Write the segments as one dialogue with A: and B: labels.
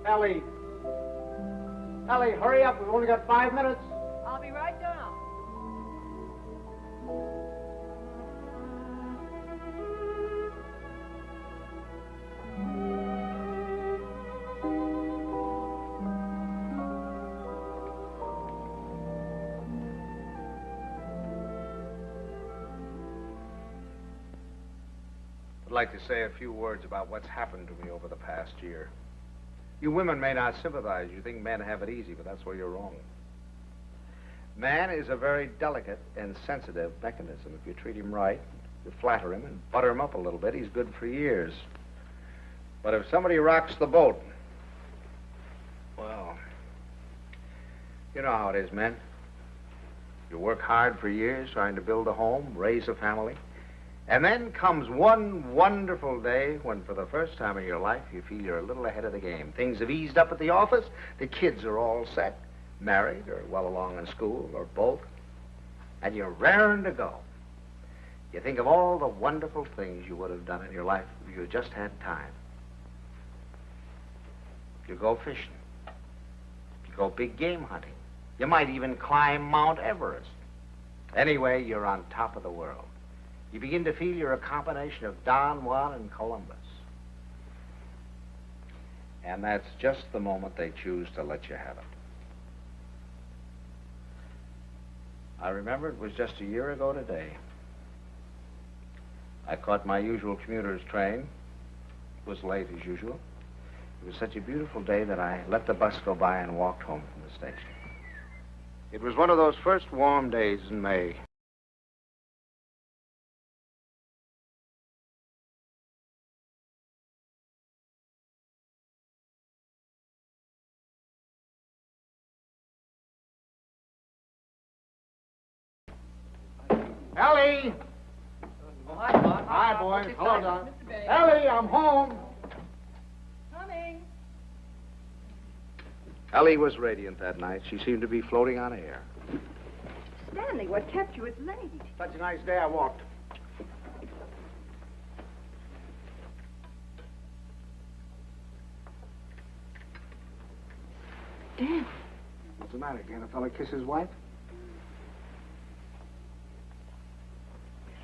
A: Ellie. Ellie, hurry up. We've only got 5 minutes.
B: I'll be right down.
C: I'd like to say a few words about what's happened to me over the past year. You women may not sympathize. You think men have it easy, but that's where you're wrong. Man is a very delicate and sensitive mechanism. If you treat him right, you flatter him and butter him up a little bit, he's good for years. But if somebody rocks the boat, well, you know how it is, men. You work hard for years trying to build a home, raise a family. And then comes one wonderful day when, for the first time in your life, you feel you're a little ahead of the game. Things have eased up at the office. The kids are all set, married or well along in school or both. And you're raring to go. You think of all the wonderful things you would have done in your life if you had just had time. You go fishing. You go big game hunting. You might even climb Mount Everest. Anyway, you're on top of the world. You begin to feel you're a combination of Don Juan and Columbus. And that's just the moment they choose to let you have it. I remember it was just a year ago today. I caught my usual commuter's train. It was late as usual. It was such a beautiful day that I let the bus go by and walked home from the station. It was one of those first warm days in May.
A: Ellie!
B: Oh, hi, Bob.
A: Hi, boys. Hello, Don.
B: Mr. Bennett.
A: Ellie, I'm home.
B: Coming.
C: Ellie was radiant that night. She seemed to be floating on air.
B: Stanley, what kept you? It's late.
A: Such a nice day I walked.
B: Dan.
A: What's the matter? Can't a fella kiss his wife?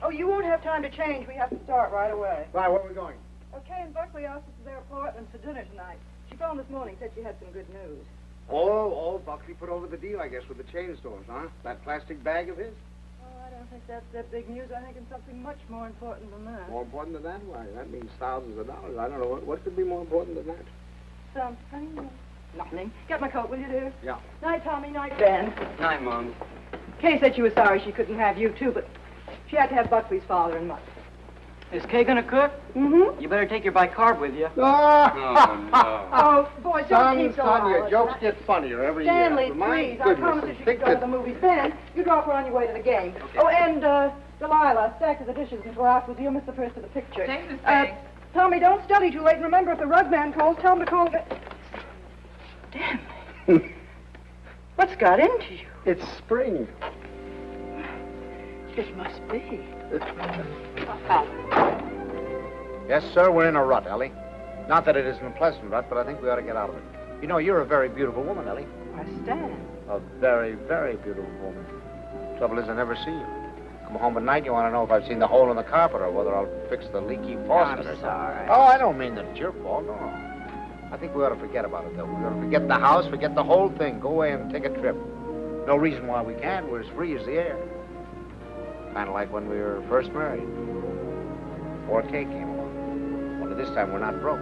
B: Oh, you won't have time to change. We have to start right away.
A: Why, where are we going?
B: Okay, and Buckley asked us to their apartment for dinner tonight. She phoned this morning, said she had some good news.
A: Oh, Buckley put over the deal, I guess, with the chain stores, huh? That plastic bag of his?
B: Oh, I don't think that's that big news. I think it's something much more important than that.
A: More important than that? Why, that means thousands of dollars. I don't know. What could be more important than that?
B: Something. Nothing. Get my coat, will you, dear?
A: Yeah.
B: Night, Tommy. Night, Ben.
D: Night, Mom.
B: Kay said she was sorry she couldn't have you, too, but she had to have Buckley's father and mother.
D: Is Kay gonna cook?
B: Mm-hmm.
D: You better take your bicarb with you.
A: Oh,
D: no.
B: Oh, boy, don't keep so
A: son, your
B: loud.
A: jokes get funnier every
B: Stanley,
A: year. My
B: please, I
A: goodness,
B: promised her she
A: think
B: could go to
A: that-
B: the movies. Ben, you drop her on your way to the game.
D: Okay.
B: Oh, and, Delilah, stack of the dishes before afterwards. You'll miss the first of the picture.
E: Thanks, Miss Banks.
B: Tommy, don't study too late. And remember, if the rug man calls, tell him to call again. Stanley. What's got into you?
A: It's spring.
B: It must be.
C: Yes, sir, we're in a rut, Ellie. Not that it isn't a pleasant rut, but I think we ought to get out of it. You know, you're a very beautiful woman, Ellie.
B: Why, Stan.
C: A very, very beautiful woman. Trouble is, I never see you. come home at night, you want to know if I've seen the hole in the carpet or whether I'll fix the leaky faucet or something.
D: sorry.
C: Oh, I don't mean that it's your fault, no. I think we ought to forget about it, though. We ought to forget the house, forget the whole thing. Go away and take a trip. No reason why we can't. We're as free as the air. Kind of like when we were first married. Before Kay came along. Only this time we're not broke.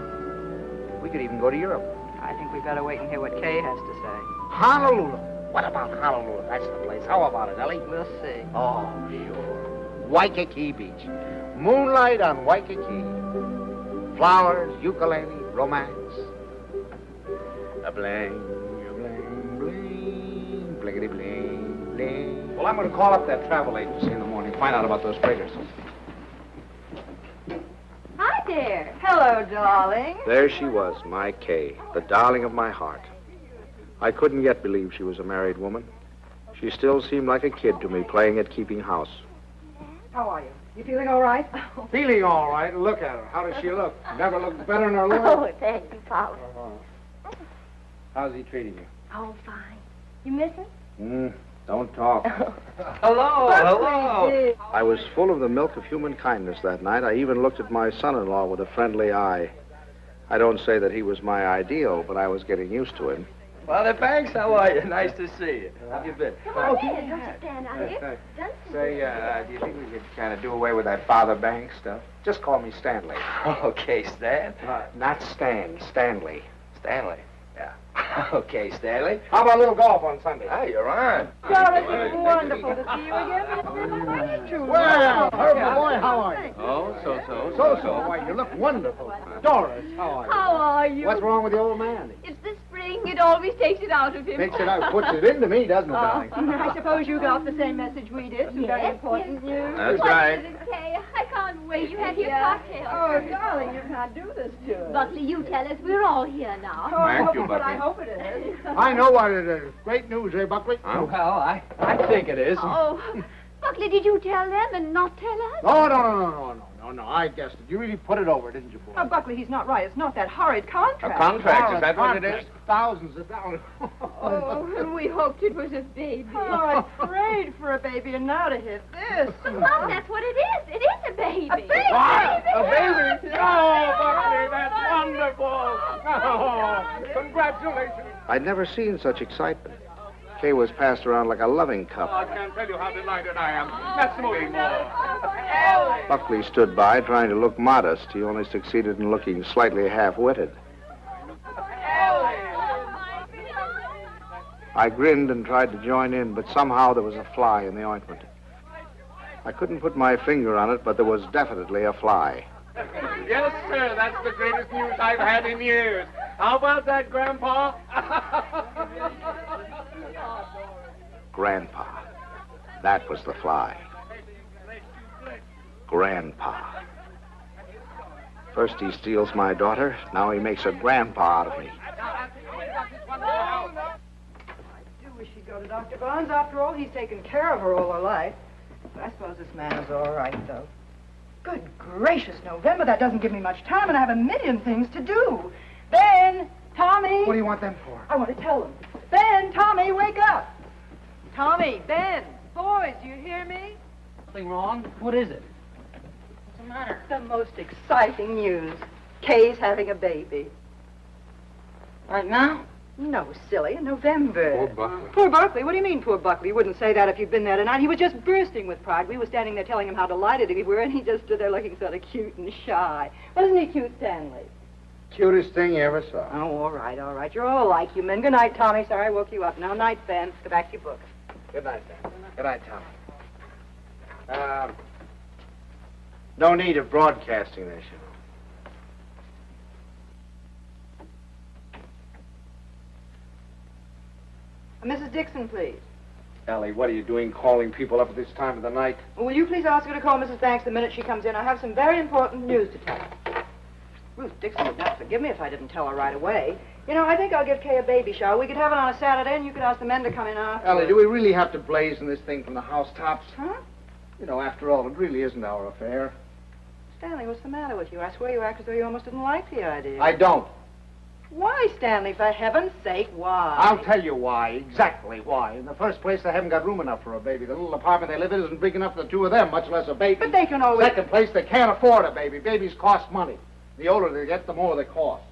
C: We could even go to Europe.
D: I think we'd better wait and hear what Kay has to say.
C: Honolulu. What about Honolulu? That's the place. How about it, Ellie?
D: We'll see.
C: Oh, sure. Waikiki Beach. Moonlight on Waikiki. Flowers, ukulele, romance. A bling, a bling, bling, blinkety bling, bling. Well, I'm going to call up that travel agency in the morning, find out about those breakers.
B: Hi there. Hello, darling.
C: There she was, my Kay, the darling of my heart. I couldn't yet believe she was a married woman. She still seemed like a kid to me, playing at keeping house.
B: How are you? You feeling all right?
A: Feeling all right. Look at her. How does she look? Never looked better in her life.
E: Oh, thank you, Papa.
C: How's he treating you?
E: Oh, fine. You miss him?
C: Don't talk.
D: Hello.
C: I was full of the milk of human kindness that night. I even looked at my son-in-law with a friendly eye. I don't say that he was my ideal, but I was getting used to him.
D: Father Banks, how are you? Nice to see you. How have you been?
E: Come on in. Don't you stand out here.
C: Say, do you think we could kind of do away with that Father Banks stuff? Just call me Stanley.
D: Okay, Stan.
C: Not Stan, Stanley.
D: Stanley.
C: Yeah.
D: Okay, Stanley.
C: How about a little golf on Sunday?
D: Ah, you're on.
B: Doris, it's wonderful to see you again. It's been
A: Well, Herbert, boy, how are you?
D: Oh, so.
A: So. Why, you look wonderful. Doris, how are you?
E: How are you?
A: What's wrong with the old man?
E: It's the spring. It always takes it out of him.
A: Takes it out, puts it into me, doesn't it, darling?
B: I suppose you got the same message we did. Some very important news.
D: That's
E: What
D: right.
E: is it, Kay? I can't wait. You have your cocktail.
B: Oh, darling, you can't do this to us.
E: Buckley, you tell us. We're all here now.
B: Oh, I
D: Thank
B: hope
D: you,
B: it- but I
D: Bucky.
B: hope it is.
A: I know what it is. Great news, eh, Buckley?
D: Well, I think it is.
E: Oh, Buckley, did you tell them and not tell us?
A: No, I guessed it. You really put it over, didn't you, boy?
B: Oh, Buckley, he's not right. It's not that horrid contract.
D: A contract, is that what it is?
A: Contract. Thousands of dollars.
E: Oh, and we hoped it was a baby.
B: Oh, I prayed for a baby, and now to hit this.
E: Mom, that's what it is. It is a baby.
B: A baby?
A: What? A baby? Oh, Buckley, that's wonderful. Oh, congratulations.
C: I'd never seen such excitement. Kay was passed around like a loving cup.
A: I can't tell you how delighted I am. Let's move more.
C: Buckley stood by, trying to look modest. He only succeeded in looking slightly half-witted. I grinned and tried to join in, but somehow there was a fly in the ointment. I couldn't put my finger on it, but there was definitely a fly.
A: Yes, sir, that's the greatest news I've had in years. How about that, Grandpa?
C: Grandpa. That was the fly. Grandpa. First he steals my daughter, now he makes a grandpa out of me.
B: I do wish he'd go to Dr. Barnes. After all, he's taken care of her all her life. But I suppose this man is all right, though. Good gracious, November, that doesn't give me much time, and I have a million things to do. Ben, Tommy.
A: What do you want them for?
B: I want to tell them. Ben, Tommy, wake up. Tommy, Ben, boys, do you hear me?
D: Something wrong? What is it?
B: What's the matter? The most exciting news. Kay's having a baby.
D: Right now?
B: No, silly, in November.
A: Poor Buckley.
B: Poor Buckley? What do you mean, poor Buckley? You wouldn't say that if you'd been there tonight. He was just bursting with pride. We were standing there telling him how delighted we were, and he just stood there looking sort of cute and shy. Wasn't he cute, Stanley?
A: Cutest thing you ever saw.
B: Oh, all right. You're all alike, you men. Good night, Tommy. Sorry I woke you up. Now, night, Ben. Go back to your books.
C: Good night, Dan. Good night, Tom. No need of broadcasting this, you know.
B: Mrs. Dixon, please.
A: Ellie, what are you doing calling people up at this time of the night?
B: Well, will you please ask her to call Mrs. Banks the minute she comes in? I have some very important news to tell her. Ruth Dixon would not forgive me if I didn't tell her right away. You know, I think I'll give Kay a baby shower. We could have it on a Saturday, and you could ask the men to come in after.
A: Ellie, do we really have to blazon this thing from the housetops?
B: Huh?
A: You know, after all, it really isn't our affair.
B: Stanley, what's the matter with you? I swear you act as though you almost didn't like the idea.
A: I don't.
B: Why, Stanley, for heaven's sake, why?
C: I'll tell you why, exactly why. In the first place, they haven't got room enough for a baby. The little apartment they live in isn't big enough for the two of them, much less a baby.
B: But they can always...
C: Second place, they can't afford a baby. Babies cost money. The older they get, the more they cost.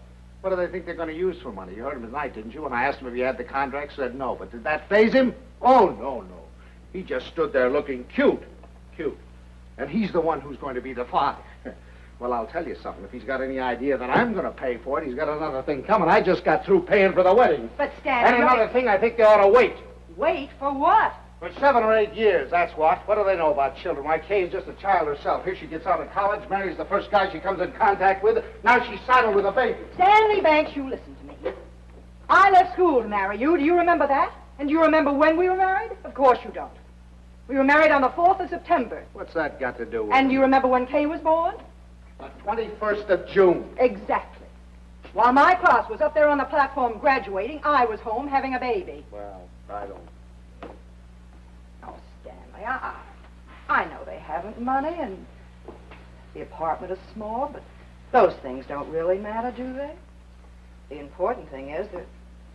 C: What do they think they're going to use for money? You heard him tonight, didn't you? When I asked him if he had the contract, said no. But did that faze him? Oh, no. He just stood there looking cute. And he's the one who's going to be the father. Well, I'll tell you something. If he's got any idea that I'm going to pay for it, he's got another thing coming. I just got through paying for the wedding.
B: But, Stanley...
C: And another thing, I think they ought to wait.
B: Wait for what?
C: For 7 or 8 years, that's what. What do they know about children? Why, Kay's just a child herself. Here she gets out of college, marries the first guy she comes in contact with. Now she's saddled with a baby.
B: Stanley Banks, you listen to me. I left school to marry you. Do you remember that? And do you remember when we were married? Of course you don't. We were married on the 4th of September.
C: What's that got to do with
B: And
C: it?
B: do you remember when Kay was born?
C: The 21st of June.
B: Exactly. While my class was up there on the platform graduating, I was home having a baby.
C: Well, I don't...
B: Oh, Stanley, I know they haven't money and the apartment is small, but those things don't really matter, do they? The important thing is that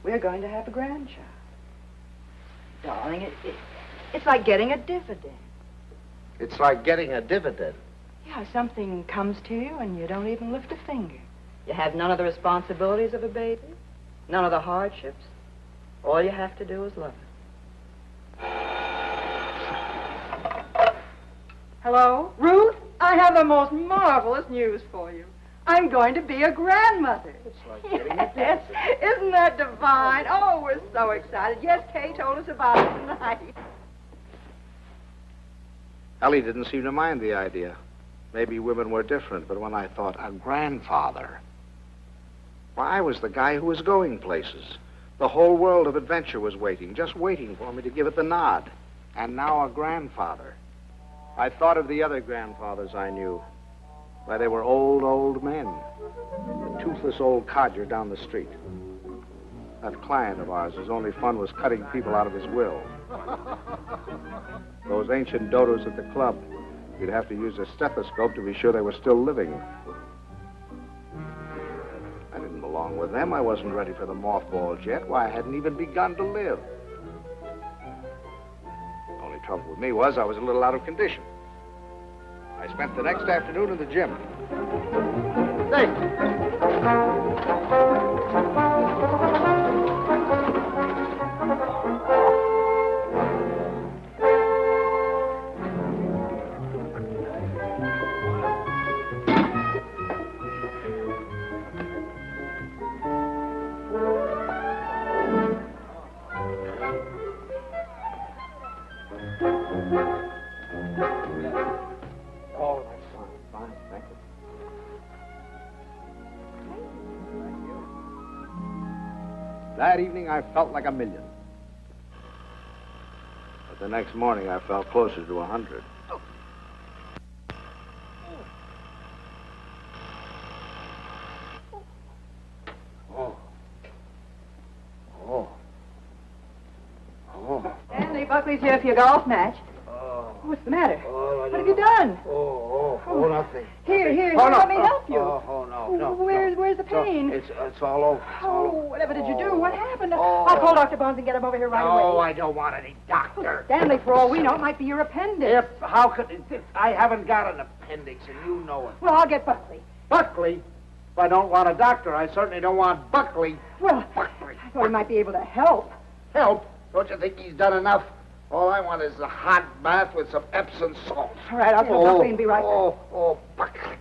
B: we're going to have a grandchild. Darling, it's like getting a dividend.
C: It's like getting a dividend.
B: Yeah, something comes to you and you don't even lift a finger. You have none of the responsibilities of a baby, none of the hardships. All you have to do is love it. Hello? Ruth? I have the most marvelous news for you. I'm going to be a grandmother.
C: It's like getting a
B: Yes. Isn't that divine? Oh, we're so excited. Yes, Kay told us about it tonight.
C: Ellie didn't seem to mind the idea. Maybe women were different, but when I thought a grandfather, why, I was the guy who was going places. The whole world of adventure was waiting, just waiting for me to give it the nod. And now a grandfather. I thought of the other grandfathers I knew. Why, they were old men. A toothless old codger down the street. That client of ours, whose only fun was cutting people out of his will. Those ancient dodos at the club. You'd have to use a stethoscope to be sure they were still living. I didn't belong with them. I wasn't ready for the mothballs yet. Why, I hadn't even begun to live. The only trouble with me was I was a little out of condition. I spent the next afternoon in the gym. That evening, I felt like $1 million. But the next morning, I felt closer to 100.
B: Stanley, Buckley's here for your golf match. What's the matter? What have you done?
C: Nothing.
B: Here,
C: no,
B: let me help you.
C: No.
B: Where's the pain?
C: It's all over.
B: Whatever did you do? What happened? I'll call Dr. Bones and get him over here right away.
C: No, I don't want any doctor.
B: Stanley, for all we know, it might be your appendix.
C: How could I haven't got an appendix, and you know it.
B: Well, I'll get Buckley.
C: Buckley? If I don't want a doctor, I certainly don't want Buckley.
B: Well,
C: Buckley.
B: I thought he might be able to help.
C: Help? Don't you think he's done enough? All I want is a hot bath with some Epsom salt.
B: All right, I'll tell Buckley and be right back.
C: Buckley.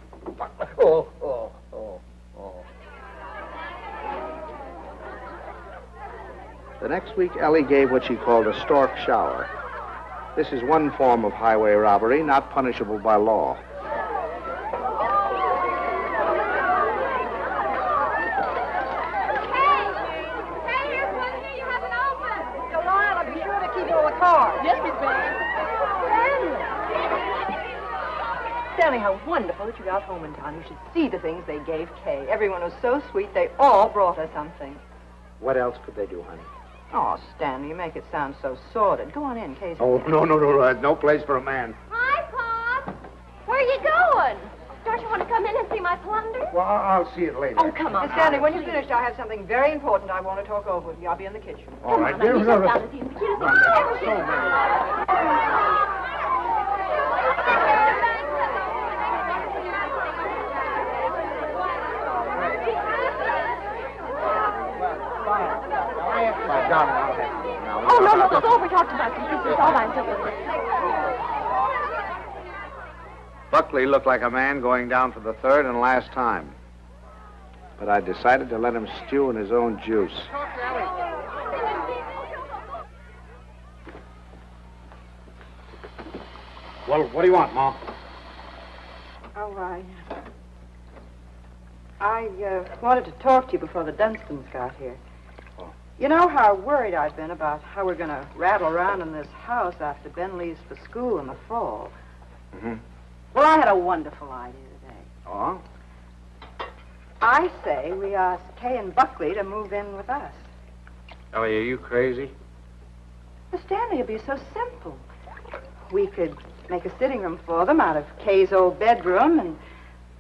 C: The next week, Ellie gave what she called a stork shower. This is one form of highway robbery not punishable by law.
E: Hey, here's one here you haven't opened.
B: Delilah, be sure to keep all the cards.
E: Yes, Miss Van.
B: Stanley, how wonderful that you got home in time. You should see the things they gave Kay. Everyone was so sweet, they all brought her something.
C: What else could they do, honey?
B: Oh, Stanley, you make it sound so sordid. Go on in, Kay's...
C: Oh, no. No place for a man.
E: Hi, Pop. Where are you going? Don't you want to come in and see my plunder?
C: Well, I'll see it later.
E: Oh, come on.
B: Miss Stanley, when you're finished, I have something very important I want to talk over with you. I'll be in the kitchen.
C: All right.
E: Come on,
C: Here's
E: I'll
C: another-
E: sit down and see you.
C: Darling, I'll have you now.
E: Oh, no, it's over. We talked about this. This is all I'm doing.
C: Buckley looked like a man going down for the third and last time. But I decided to let him stew in his own juice. Well, what do you want, Ma?
B: Oh, I wanted to talk to you before the Dunstons got here.
C: Oh.
B: You know how worried I've been about how we're going to rattle around in this house after Ben leaves for school in the fall.
C: Mm-hmm.
B: Well, I had a wonderful idea today.
C: Oh?
B: I say we ask Kay and Buckley to move in with us.
C: Ellie, are you crazy?
B: Miss Stanley, it'd be so simple. We could make a sitting room for them out of Kay's old bedroom and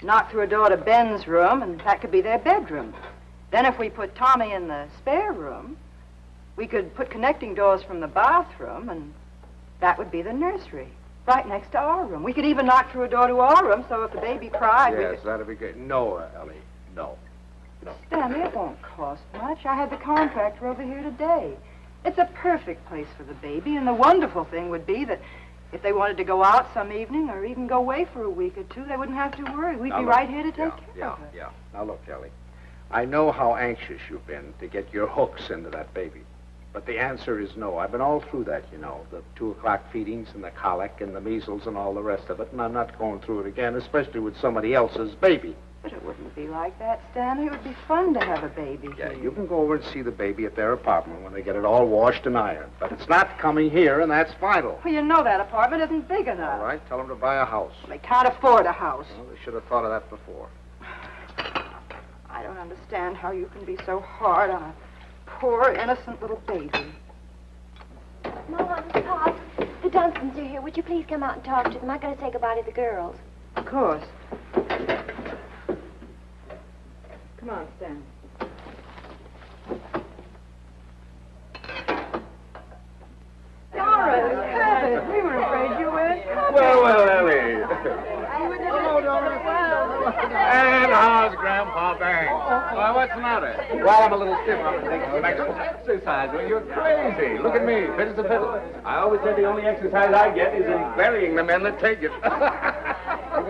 B: knock through a door to Ben's room, and that could be their bedroom. Then if we put Tommy in the spare room, we could put connecting doors from the bathroom, and that would be the nursery, right next to our room. We could even knock through a door to our room, so if the baby cried, we
C: Yes,
B: could...
C: that'd be good. No, Ellie, no. No.
B: Stanley, it won't cost much. I had the contractor over here today. It's a perfect place for the baby, and the wonderful thing would be that if they wanted to go out some evening or even go away for a week or two, they wouldn't have to worry. We'd be right here to take care of it.
C: Yeah. Now, look, Ellie, I know how anxious you've been to get your hooks into that baby. But the answer is no. I've been all through that, you know, the 2 o'clock feedings and the colic and the measles and all the rest of it, and I'm not going through it again, especially with somebody else's baby.
B: But it wouldn't be like that, Stanley. It would be fun to have a baby
C: Yeah,
B: here.
C: you can go over and see the baby at their apartment when they get it all washed and ironed. But it's not coming here, and that's final.
B: Well, you know that apartment isn't big enough.
C: All right, tell them to buy a house.
B: They can't afford a house.
C: Well, they should have thought of that before.
B: I don't understand how you can be so hard on a poor, innocent little baby.
E: Mom, Pop, the Dunstons are here. Would you please come out and talk to them? I gotta say goodbye to the girls.
B: Of course. Come on, Stanley. Doris, Herbert, we were afraid you weren't coming.
A: Well, Ellie. And how's Grandpa Bang? Why, what's the matter? Well, I'm a little stiff. I'm taking some exercise. Well, you're crazy. Look at me, fit as a fiddle. I always said the only exercise I get is in burying the men that take it.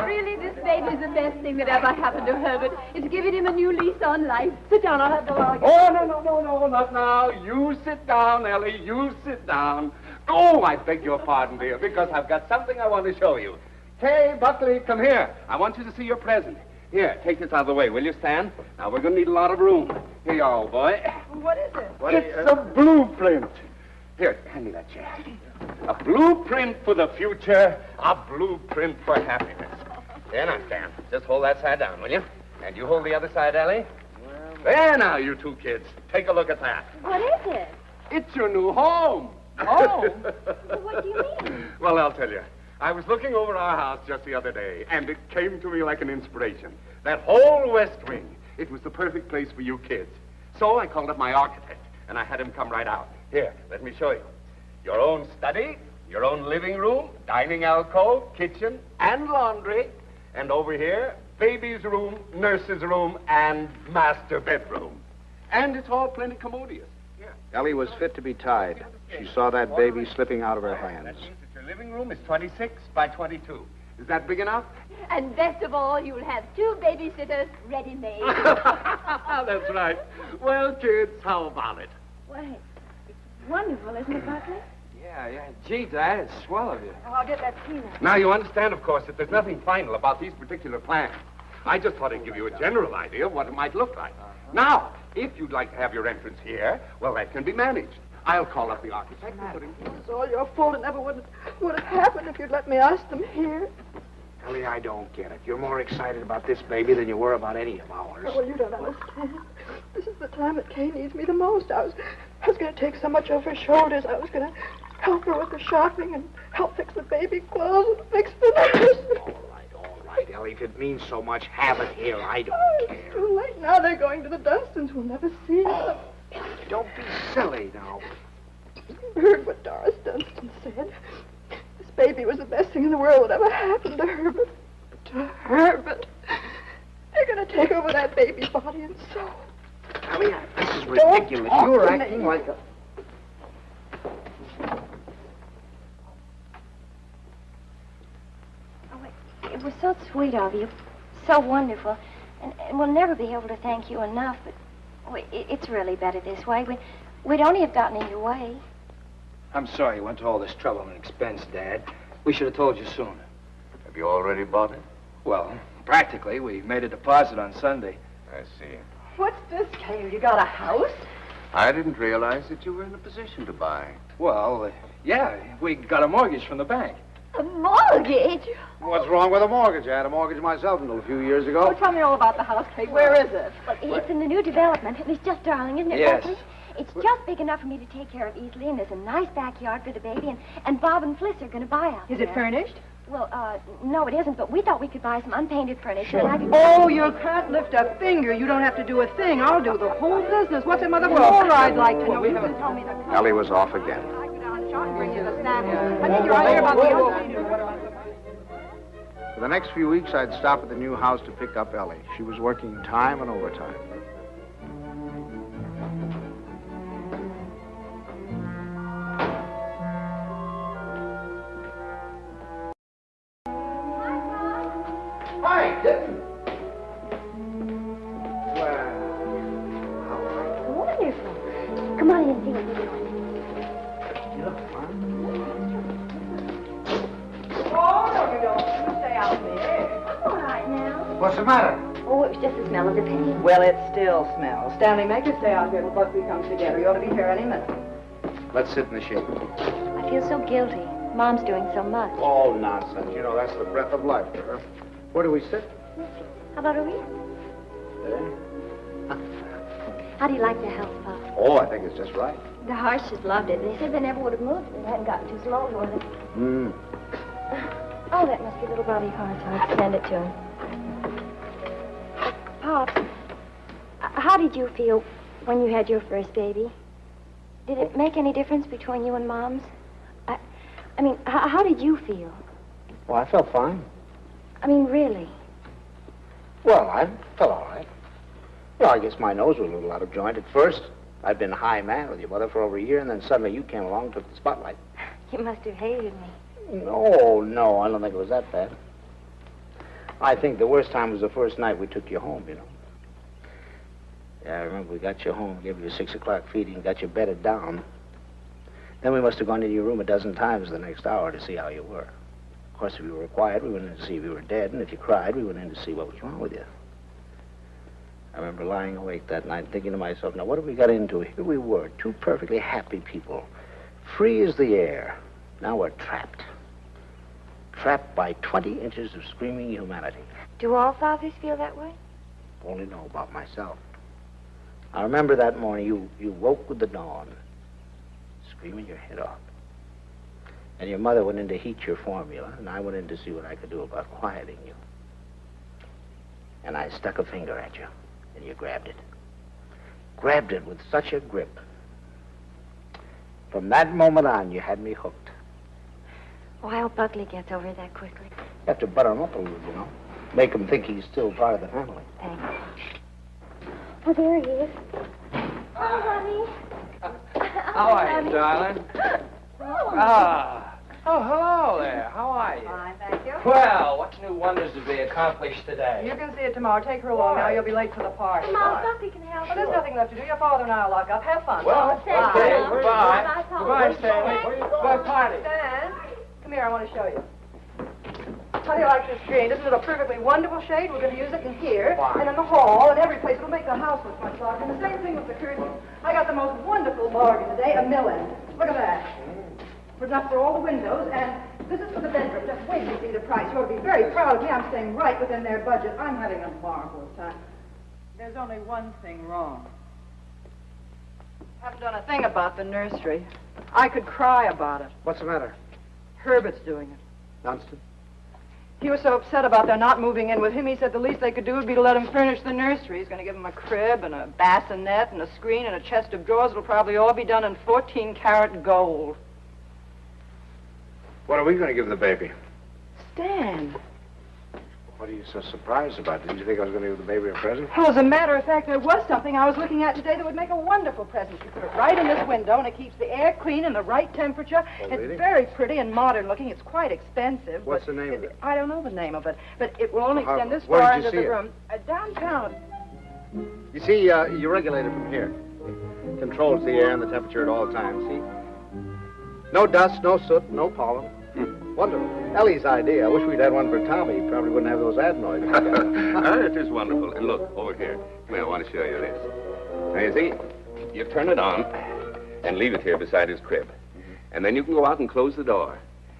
E: Really, this baby's the best thing that ever happened to Herbert. It's giving him a new lease on life. Sit down, I'll have the log.
A: Oh, no, not now. You sit down, Ellie. You sit down. Oh, I beg your pardon, dear, because I've got something I want to show you. Hey, Buckley, come here. I want you to see your present. Here, take this out of the way, will you, Stan? Now, we're going to need a lot of room. Here you are, old boy.
B: What is it?
A: It's a blueprint. Here, hand me that chair. A blueprint for the future, a blueprint for happiness. There now, Stan. Just hold that side down, will you? And you hold the other side, Ellie. There now, you two kids. Take a look at that.
E: What is it?
A: It's your new home.
E: Home? What do you mean?
A: Well, I'll tell you. I was looking over our house just the other day, and it came to me like an inspiration. That whole West Wing, it was the perfect place for you kids. So I called up my architect, and I had him come right out. Here, let me show you. Your own study, your own living room, dining alcove, kitchen, and laundry. And over here, baby's room, nurse's room, and master bedroom. And it's all plenty commodious. Yeah.
C: Ellie was fit to be tied. She saw that baby slipping out of her hands.
A: That means that your living room is 26 by 22. Is that big enough?
E: And best of all, you'll have 2 babysitters ready-made.
A: That's right. Well, kids, how about it?
E: Why, it's wonderful, isn't it, Buckley?
D: Yeah. Gee, Dad, it's swell of you.
B: Oh, I'll get that peanut.
A: Now, you understand, of course, that there's nothing final about these particular plans. I just thought I'd give you a general idea of what it might look like. Now, if you'd like to have your entrance here, well, that can be managed. I'll call up the architect and put him...
B: It's all your fault. It never would have happened if you'd let me ask them here.
C: Ellie, I don't get it. You're more excited about this baby than you were about any of ours.
B: Oh, well, you don't understand. This is the time that Kay needs me the most. I was going to take so much off her shoulders. I was going to help her with the shopping and help fix the baby clothes and fix the nurse.
C: All right, Ellie, if it means so much, have it here. I don't
B: Oh,
C: care.
B: it's too late now. They're going to the Dunstons. We'll never see them.
C: Don't be silly now.
B: You heard what Doris Dunstan said. This baby was the best thing in the world that ever happened to Herbert. To Herbert. They're going to take over that baby's body and soul.
C: Ellie, this is ridiculous. You're acting like a...
F: It was so sweet of you, so wonderful, and we'll never be able to thank you enough, but it's really better this way. We'd only have gotten in your way.
D: I'm sorry you went to all this trouble and expense, Dad. We should have told you sooner.
A: Have you already bought it?
D: Well, practically. We made a deposit on Sunday.
A: I see.
B: What's this, Cale? You got a house?
A: I didn't realize that you were in a position to buy.
D: Well, yeah, we got a mortgage from the bank.
E: A mortgage?
C: What's wrong with a mortgage? I had a mortgage myself until a few years ago.
B: Oh, tell me all about the house, Kate. Where is it?
F: Well, it's in the new development, and it's just darling, isn't it,
D: Yes.
F: Buckley? It's just big enough for me to take care of easily, and there's a nice backyard for the baby, and Bob and Fliss are going to buy out
B: Is
F: there.
B: it furnished?
F: Well, no, it isn't, but we thought we could buy some unpainted furniture, and I could...
B: Oh, you can't lift a finger. You don't have to do a thing. I'll do the whole business. What's it, Mother? Well, all I'd like to know. You can tell me the...
C: Ellie was off again.
B: I go down and shop and bring you the snacks. I think you're right about the other.
C: For the next few weeks, I'd stop at the new house to pick up Ellie. She was working time and overtime. Hi, Kitten. Well, how are
F: Wonderful. Come on in and see what we're doing.
C: you? You look fine.
B: Oh, no, you don't. You stay out there.
F: I'm all right now.
C: What's the matter?
F: Oh, it was just the smell of the paint.
B: Well, it still smells. Stanley, make her stay out here till Buckley comes together. You ought to be here any minute.
C: Let's sit in the shade.
F: I feel so guilty. Mom's doing so much.
C: Oh, nonsense. You know, that's the breath of life to her. Where do we sit?
F: How about over here?
C: There.
F: How do you like the house, Pop?
C: Oh, I think it's just right.
F: The Harshes loved it. They said they never would have moved if it hadn't gotten too small for them.
C: Hmm.
F: Oh, that must be little Bobby Hart. I'll send it to him. Pops, how did you feel when you had your first baby? Did it make any difference between you and Mom's? I mean, how did you feel?
C: Well, I felt fine.
F: I mean, really?
C: Well, I felt all right. Well, I guess my nose was a little out of joint at first. I'd been high man with your mother for over a year, and then suddenly you came along and took the spotlight.
F: You must have hated me.
C: No, I don't think it was that bad. I think the worst time was the first night we took you home, you know. Yeah, I remember we got you home, gave you a 6 o'clock feeding, got you bedded down. Then we must have gone into your room a dozen times the next hour to see how you were. Of course, if you were quiet, we went in to see if you were dead, and if you cried, we went in to see what was wrong with you. I remember lying awake that night thinking to myself, now what have we got into? Here we were, two perfectly happy people, free as the air. Now we're trapped. Trapped by 20 inches of screaming humanity.
F: Do all fathers feel that way?
C: Only know about myself. I remember that morning you woke with the dawn, screaming your head off. And your mother went in to heat your formula, and I went in to see what I could do about quieting you. And I stuck a finger at you, and you grabbed it. Grabbed it with such a grip. From that moment on, you had me hooked.
F: Oh, I hope Buckley gets over it that quickly.
C: You have to butter him up a little, you know. Make him think he's still part of the family.
F: Thanks. Oh, there he is. Oh, honey.
D: How are you, darling? Oh, hello there. How are you?
B: Fine, thank you.
D: Well, what new wonders did we accomplish today?
B: You can see it tomorrow. Take her along now. You'll be late for the party.
F: Mom, Buckley can help
B: Well, there's nothing left to do. Your father and I will lock up. Have fun.
D: Well,
F: Thanks,
D: okay,
F: Mom.
D: goodbye.
F: Bye, Pop.
D: Goodbye, Stanley. Goodbye, party.
B: Stan, come here. I want to show you. How do you like this green? Isn't it a perfectly wonderful shade? We're going to use it in here, and in the hall, and every place. It'll make the house look much larger. And the same thing with the curtains. I got the most wonderful bargain today, $1 million. Look at that. It's enough for all the windows, and this is for the bedroom. Just wait till you see the price. You ought to be very proud of me. I'm staying right within their budget. I'm having a marvelous time. There's only one thing wrong. Haven't done a thing about the nursery. I could cry about it.
C: What's the matter?
B: Herbert's doing it.
C: Dunstan?
B: He was so upset about their not moving in with him, he said the least they could do would be to let him furnish the nursery. He's going to give him a crib and a bassinet and a screen and a chest of drawers. It'll probably all be done in 14-karat gold.
C: What are we going to give the baby?
B: Stan.
C: What are you so surprised about? Didn't you think I was going to give the baby a present?
B: Well, as a matter of fact, there was something I was looking at today that would make a wonderful present. You put it right in this window, and it keeps the air clean and the right temperature.
C: Oh,
B: it's
C: really?
B: very pretty and modern looking. It's quite expensive.
C: What's the name of it?
B: I don't know the name of it, but it will only
C: Well,
B: extend this
C: where
B: far
C: did you
B: into the
C: see it?
B: room. Downtown.
C: You see, you regulate it from here. Controls the air and the temperature at all times, see? No dust, no soot, no pollen. Wonderful. Ellie's idea. I wish we'd had one for Tommy. He probably wouldn't have those adenoids.
A: It is wonderful. And look, over here. Come here, I want to show you this. Now, you see, you turn it on and leave it here beside his crib. And then you can go out and close the door.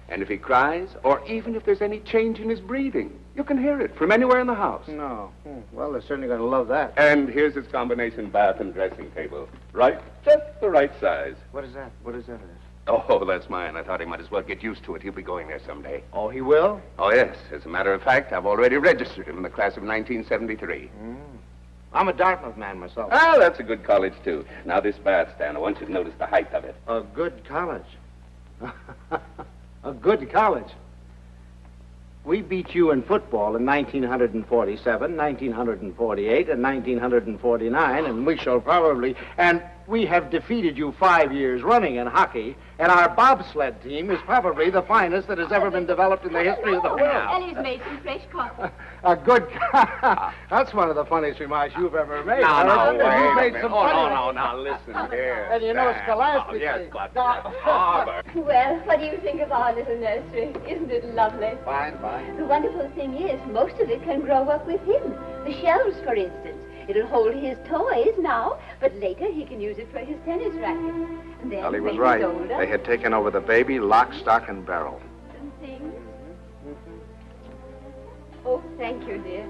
A: And if he cries, or even if there's any change in his breathing, you can hear it from anywhere in the house.
C: No. Well, they're certainly going to love that.
A: And here's his combination bath and dressing table. Right? Just the right size.
C: What is that? What is that?
A: Oh, that's mine. I thought he might as well get used to it. He'll be going there someday.
C: Oh, he will?
A: Oh, yes. As a matter of fact, I've already registered him in the class of 1973.
C: I'm a Dartmouth man myself.
A: Ah, that's a good college, too. Now, this bath stand, I want you to notice the height of it.
C: A good college. A good college. We beat you in football in 1947, 1948, and 1949, and we shall probably... And we have defeated you 5 years running in hockey, and our bobsled team is probably the finest that has ever been developed in the history of the world.
E: Ellie's made some fresh coffee.
C: A good... That's one of the funniest remarks you've ever made.
A: No,
C: You've
A: wait
C: made
A: a minute.
C: some
A: Oh,
C: funny-
A: no, listen here.
C: And you know, scholastically...
A: Oh, yes, but...
C: Now-
E: Well, what do you think of our little nursery? Isn't it lovely?
C: Fine, fine.
E: The wonderful thing is, most of it can grow up with him. The shelves, for instance. It'll hold his toys now, but later he can use it for his tennis racket. And then,
C: Ellie was
E: when
C: right.
E: he's older,
C: They had taken over the baby, lock, stock, and barrel.
E: and things. Oh, thank you, dear.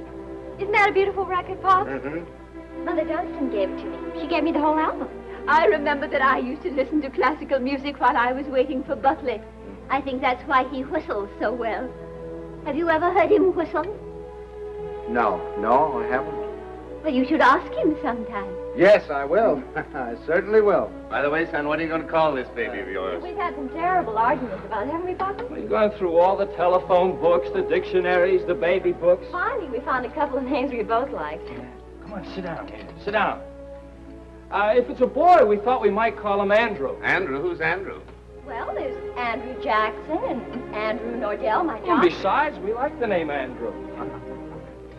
E: Isn't that a beautiful racket, Pop?
F: Mother Dunstan gave it to me. She gave me the whole album.
E: I remember that I used to listen to classical music while I was waiting for Buckley. I think that's why he whistles so well. Have you ever heard him whistle?
C: No, I haven't.
E: Well, you should ask him sometime.
C: Yes, I will. I certainly will.
A: By the way, son, what are you going to call this baby of yours?
F: We've had some terrible arguments about it, haven't we, Papa?
G: We've gone through all the telephone books, the dictionaries, the baby books.
F: Finally, we found a couple of names we both liked.
G: Come on, sit down, kid. Sit down. If it's a boy, we thought we might call him Andrew.
A: Andrew? Who's Andrew?
F: Well, there's Andrew Jackson and Andrew Nordell, my
G: And
F: John.
G: besides, we like the name Andrew.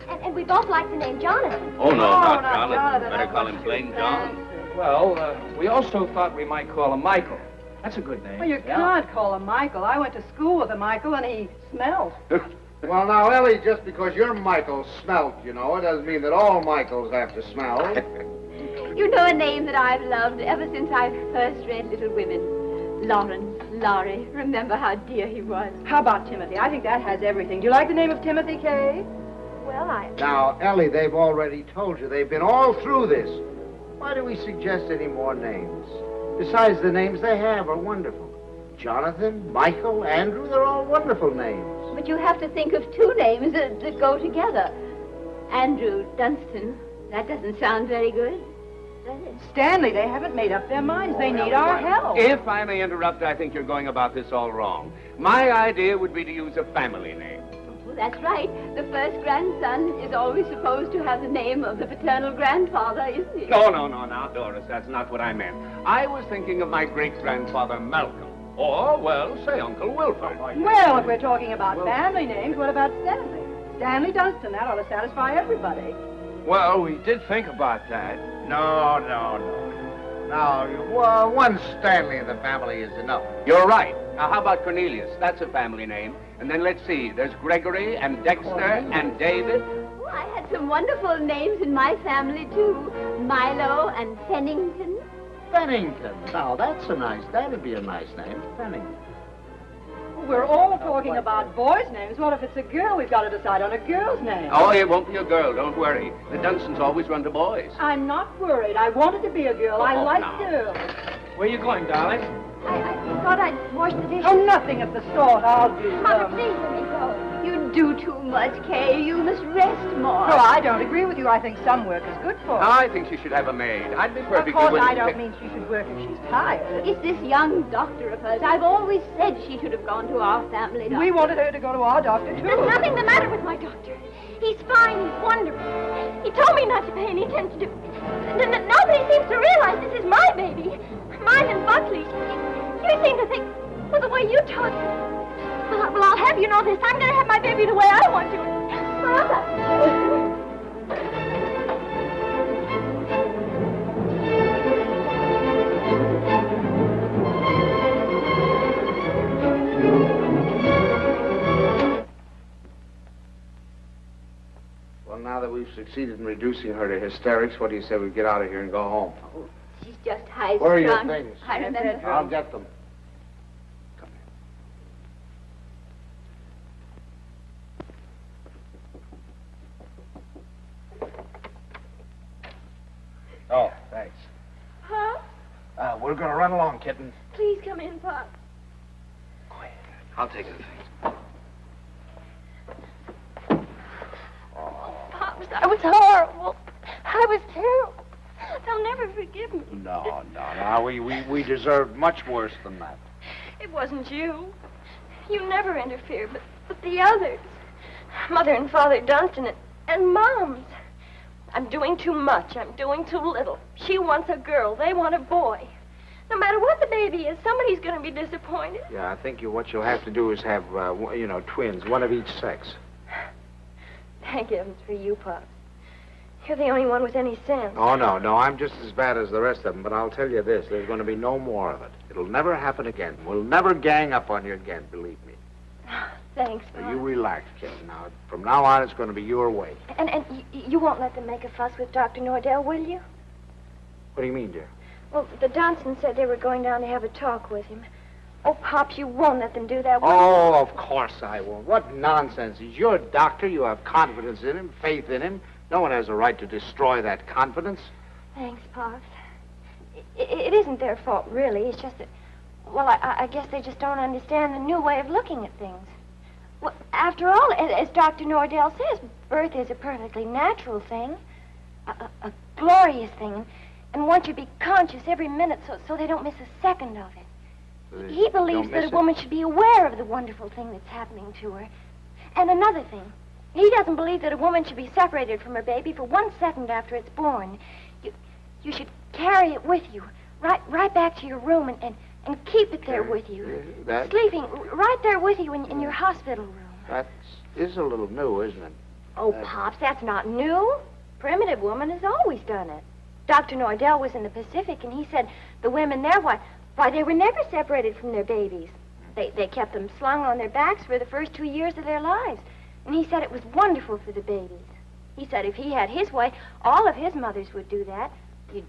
F: And we both like the name Jonathan.
A: Oh, no,
B: not
A: not Jonathan.
B: Jonathan.
A: Better call him plain John.
G: Well, we also thought we might call him Michael. That's a good name.
B: Well, you can't call him Michael. I went to school with a Michael, and he smelled.
C: Well, now, Ellie, just because your Michael smelt, you know, it doesn't mean that all Michaels have to smell.
E: You know a name that I've loved ever since I first read Little Women. Lawrence, Laurie. Remember how dear he was.
B: How about Timothy? I think that has everything. Do you like the name of Timothy, Kay?
F: Well,
C: Now, Ellie, they've already told you. They've been all through this. Why do we suggest any more names? Besides, the names they have are wonderful. Jonathan, Michael, Andrew, they're all wonderful names.
E: But you have to think of two names that go together. Andrew Dunstan. That doesn't sound very good, does it?
B: Stanley, they haven't made up their minds. They need our help.
A: If I may interrupt, I think you're going about this all wrong. My idea would be to use a family name.
E: Well, that's right. The first grandson is always supposed to have the name of the paternal grandfather, isn't he?
A: No, now, Doris, that's not what I meant. I was thinking of my great-grandfather Malcolm. Or, well, say Uncle Wilford.
B: Well, if we're talking about family names, what about Stanley? Stanley Dunstan. That ought to satisfy everybody.
G: Well, we did think about that.
C: No. Now, one Stanley in the family is enough.
A: You're right. Now, how about Cornelius? That's a family name. And then let's see. There's Gregory and Dexter and David.
E: Oh, I had some wonderful names in my family, too. Milo and Pennington.
C: Pennington. Now, that'd be a nice name, Pennington.
B: We're all talking about boys' names. What if it's a girl? We've got to decide on a girl's name.
A: Oh, it won't be a girl. Don't worry. The Dunstans always run to boys.
B: I'm not worried. I wanted to be a girl. I
A: Oh,
B: like
A: no.
B: girls.
G: Where you going, darling?
E: I thought I'd
F: wash the dishes?
B: Oh, nothing of the sort. I'll do
F: Mother,
B: them.
F: please let me go.
E: You do too much, Kay. You must rest more.
B: No, I don't agree with you. I think some work is good for her.
A: I think she should have a maid. I'd be
B: Of
A: perfectly
B: course,
A: willing
B: I
A: to
B: don't
A: take-
B: mean she should work if she's tired.
E: It's this young doctor of hers. I've always said she should have gone to our family doctor.
B: We wanted her to go to our doctor, too.
F: There's nothing the matter with my doctor. He's fine. He's wonderful. He told me not to pay any attention to... Nobody seems to realize this is my baby. Mine and Buckley's. You seem to think, well, the way you talk. Well, I'll have you know this. I'm going to have my baby the way I want to. Mother.
C: Well, now that we've succeeded in reducing her to hysterics, what do you say we get out of here and go home?
E: She's just high-strung.
C: Where are your things?
E: I remember.
C: I'll get them. Come here. Oh, thanks.
F: Pop,
C: We're going to run along, kitten.
F: please come in, Pop.
C: Quiet. I'll take the things.
F: Pops, I was horrible. I was terrible. They'll never forgive me.
C: No. We deserved much worse than that.
F: It wasn't you. You never interfered, but the others. Mother and Father Dunstan and Moms. I'm doing too much. I'm doing too little. She wants a girl. They want a boy. No matter what the baby is, somebody's going to be disappointed.
C: Yeah, I think what you'll have to do is have, twins, one of each sex.
F: Thank heavens for you, Pop. You're the only one with any sense.
C: Oh, no, I'm just as bad as the rest of them, but I'll tell you this, there's going to be no more of it. It'll never happen again. We'll never gang up on you again, believe me.
F: Thanks,
C: So
F: Pop.
C: you relax, kid. Now, from now on, it's going to be your way.
F: And you won't let them make a fuss with Dr. Nordell, will you?
C: What do you mean, dear?
F: Well, the Dunstans said they were going down to have a talk with him. Oh, Pops, you won't let them do that, will you?
C: Oh, of course I won't. What nonsense. He's your doctor. You have confidence in him, faith in him. No one has a right to destroy that confidence.
F: Thanks, Pops. It isn't their fault, really. It's just that, well, I guess they just don't understand the new way of looking at things. Well, after all, as Dr. Nordell says, birth is a perfectly natural thing, a glorious thing, and one should be conscious every minute so they don't miss a second of it. He believes that a woman should be aware of the wonderful thing that's happening to her. And another thing, he doesn't believe that a woman should be separated from her baby for 1 second after it's born. You should carry it with you, right back to your room and keep it there with you. Sleeping right there with you in your hospital room.
C: That is a little new, isn't it?
F: Oh, Pops, that's not new. Primitive woman has always done it. Dr. Nordell was in the Pacific, and he said the women there, why, they were never separated from their babies. They kept them slung on their backs for the first 2 years of their lives. And he said it was wonderful for the babies. He said if he had his way, all of his mothers would do that. You'd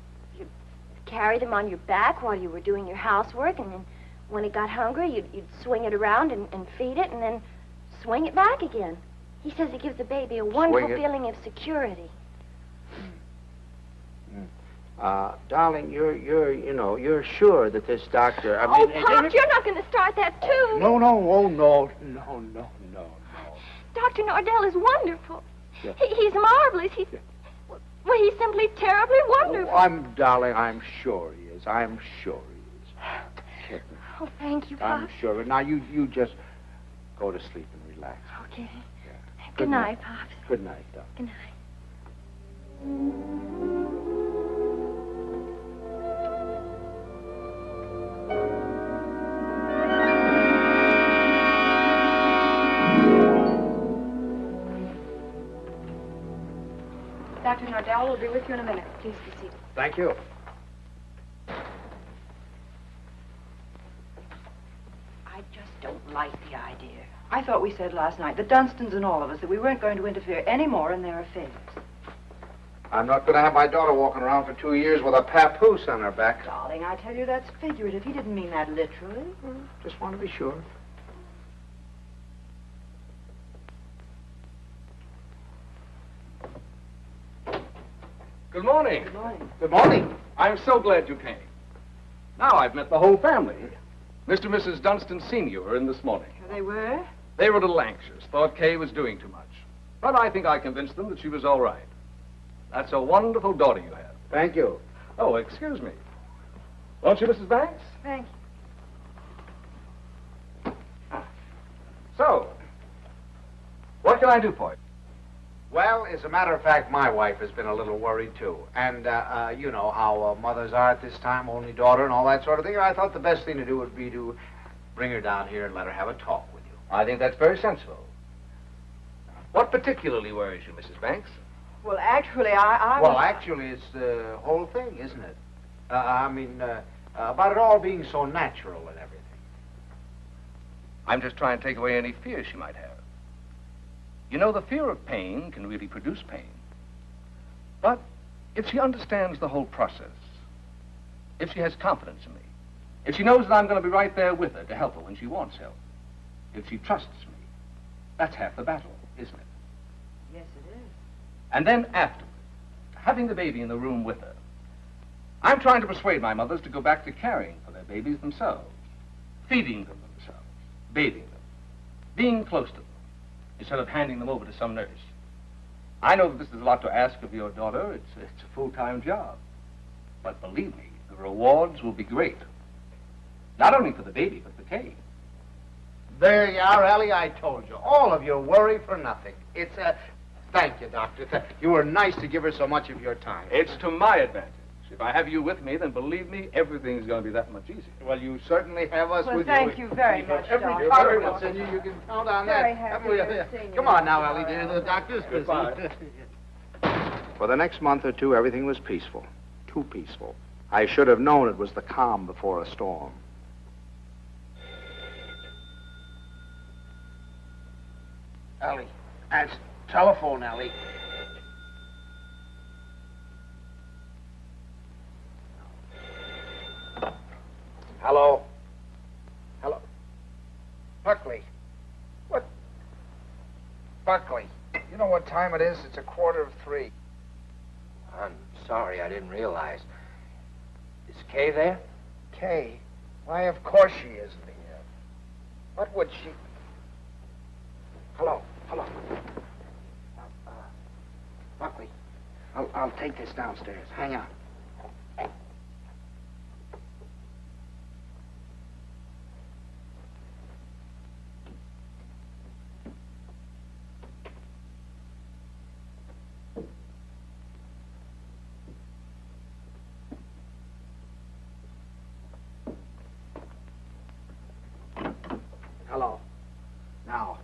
F: carry them on your back while you were doing your housework, and then when it got hungry, you'd swing it around and feed it, and then swing it back again. He says it gives the baby a wonderful feeling of security.
C: Darling, you're sure that this doctor...
F: Pops, you're not going to start that, too.
C: No, no.
F: Dr. Nordell is wonderful.
C: Yeah.
F: He's marvelous. He's simply terribly wonderful.
C: Darling, I'm sure he is. I'm sure he is. Kitten.
F: Oh, thank you, Pop.
C: I'm sure. Now, you just go to sleep and relax.
F: Okay.
C: Yeah.
F: Good night, Pops.
C: Good night, darling.
F: Good night.
B: Dr. Nordell will be with you in a minute. Please be seated.
C: Thank you.
B: I just don't like the idea. I thought we said last night, the Dunstans and all of us, that we weren't going to interfere any more in their affairs.
C: I'm not going to have my daughter walking around for 2 years with a papoose on her back.
B: Darling, I tell you, that's figurative. He didn't mean that literally.
C: Just want to be sure.
A: Good morning.
B: Good morning.
C: Good morning.
A: I'm so glad you came. Now I've met the whole family.
H: Mr. and Mrs. Dunstan Sr. were in this morning.
B: They were?
H: They were a little anxious, thought Kay was doing too much. But I think I convinced them that she was all right. That's a wonderful daughter you have.
C: Thank you.
H: Oh, excuse me. Won't you, Mrs. Banks?
B: Thank you.
H: So, what can I do for you?
C: Well, as a matter of fact, my wife has been a little worried, too. And, you know how mothers are at this time, only daughter and all that sort of thing. I thought the best thing to do would be to bring her down here and let her have a talk with you.
H: I think that's very sensible. What particularly worries you, Mrs. Banks?
B: Well, actually, I
C: Well,
B: was...
C: actually, it's the whole thing, isn't it? About it all being so natural and everything.
H: I'm just trying to take away any fears she might have. You know, the fear of pain can really produce pain. But if she understands the whole process, if she has confidence in me, if she knows that I'm going to be right there with her to help her when she wants help, if she trusts me, that's half the battle, isn't it?
B: Yes, it is.
H: And then afterward, having the baby in the room with her, I'm trying to persuade my mothers to go back to caring for their babies themselves, feeding them themselves, bathing them, being close to them, instead of handing them over to some nurse. I know that this is a lot to ask of your daughter. It's a full-time job. But believe me, the rewards will be great. Not only for the baby, but for Kay.
C: There you are, Ellie. I told you. All of your worry for nothing. It's a... Thank you, Doctor. You were nice to give her so much of your time.
H: It's to my advantage. If I have you with me, then believe me, everything's going to be that much easier.
C: Well, you certainly have us
B: Well,
C: with
B: thank
C: you.
B: you very much,
C: Every
B: Doctor.
C: confidence in you. You can count on
B: Very
C: that.
B: happy
C: Haven't we?
B: to have seen you.
C: Come on now, Ellie, dear. The doctor's busy.
H: Goodbye.
C: For the next month or two, everything was peaceful. Too peaceful. I should have known it was the calm before a storm. Ellie, that's telephone, Ellie. Hello? Hello? Buckley. What? Buckley, you know what time it is? It's 2:45.
D: I'm sorry, I didn't realize. Is Kay there?
C: Kay? Why, of course she isn't here. What would she... Hello? Buckley, I'll take this downstairs. Hang on. Hello. Now,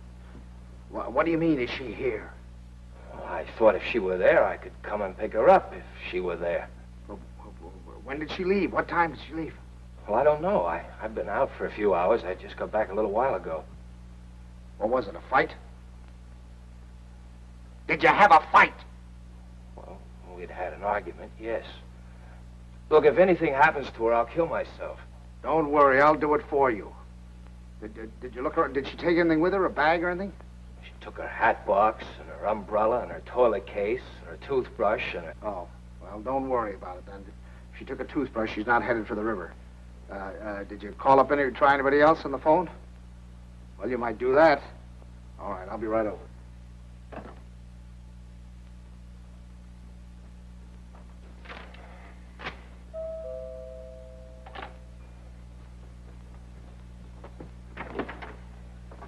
C: what do you mean, is she here?
D: Well, I thought if she were there, I could come and pick her up if she were there.
C: When did she leave? What time did she leave?
D: Well, I don't know. I've been out for a few hours. I just got back a little while ago.
C: What was it, a fight? Did you have a fight?
D: Well, we'd had an argument, yes. Look, if anything happens to her, I'll kill myself.
C: Don't worry, I'll do it for you. Did you look around? Did she take anything with her, a bag or anything?
D: She took her hat box and her umbrella and her toilet case and her toothbrush and her...
C: Oh, well, don't worry about it then. If she took a toothbrush, she's not headed for the river. Did you call up try anybody else on the phone? Well, you might do that. All right, I'll be right over.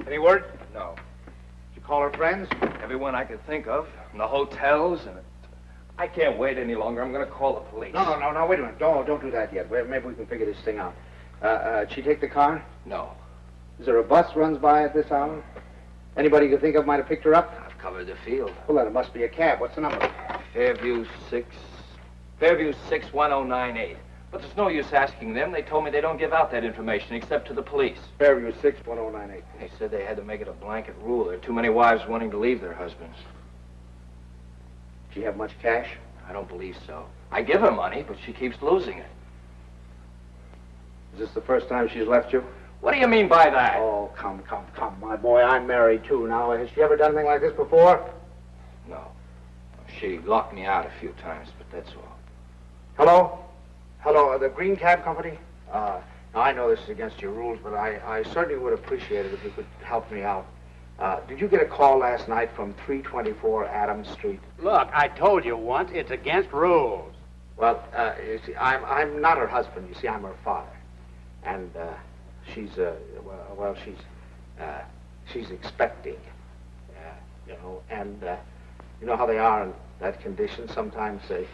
C: Any word?
D: No.
C: Did you call her friends?
D: Everyone I could think of. In the hotels and... I can't wait any longer. I'm going to call the police.
C: No, wait a minute. Don't do that yet. Maybe we can figure this thing out. Did she take the car?
D: No.
C: Is there a bus runs by at this hour? Anybody you can think of might have picked her up?
D: I've covered the field.
C: Well, then it must be a cab. What's the number?
D: Fairview 61098. But there's no use asking them. They told me they don't give out that information except to the police.
C: Fairview 61098.
D: They said they had to make it a blanket rule. There are too many wives wanting to leave their husbands.
C: Did she have much cash?
D: I don't believe so. I give her money, but she keeps losing it.
C: Is this the first time she's left you?
D: What do you mean by that?
C: Oh, come, my boy. I'm married, too. Now, has she ever done anything like this before?
D: No. She locked me out a few times, but that's all.
C: Hello, the Green Cab Company? Now, I know this is against your rules, but I certainly would appreciate it if you could help me out. Did you get a call last night from 324 Adams Street?
I: Look, I told you once, it's against rules.
C: Well, you see, I'm not her husband. You see, I'm her father. And she's expecting, you know, and you know how they are in that condition. Sometimes they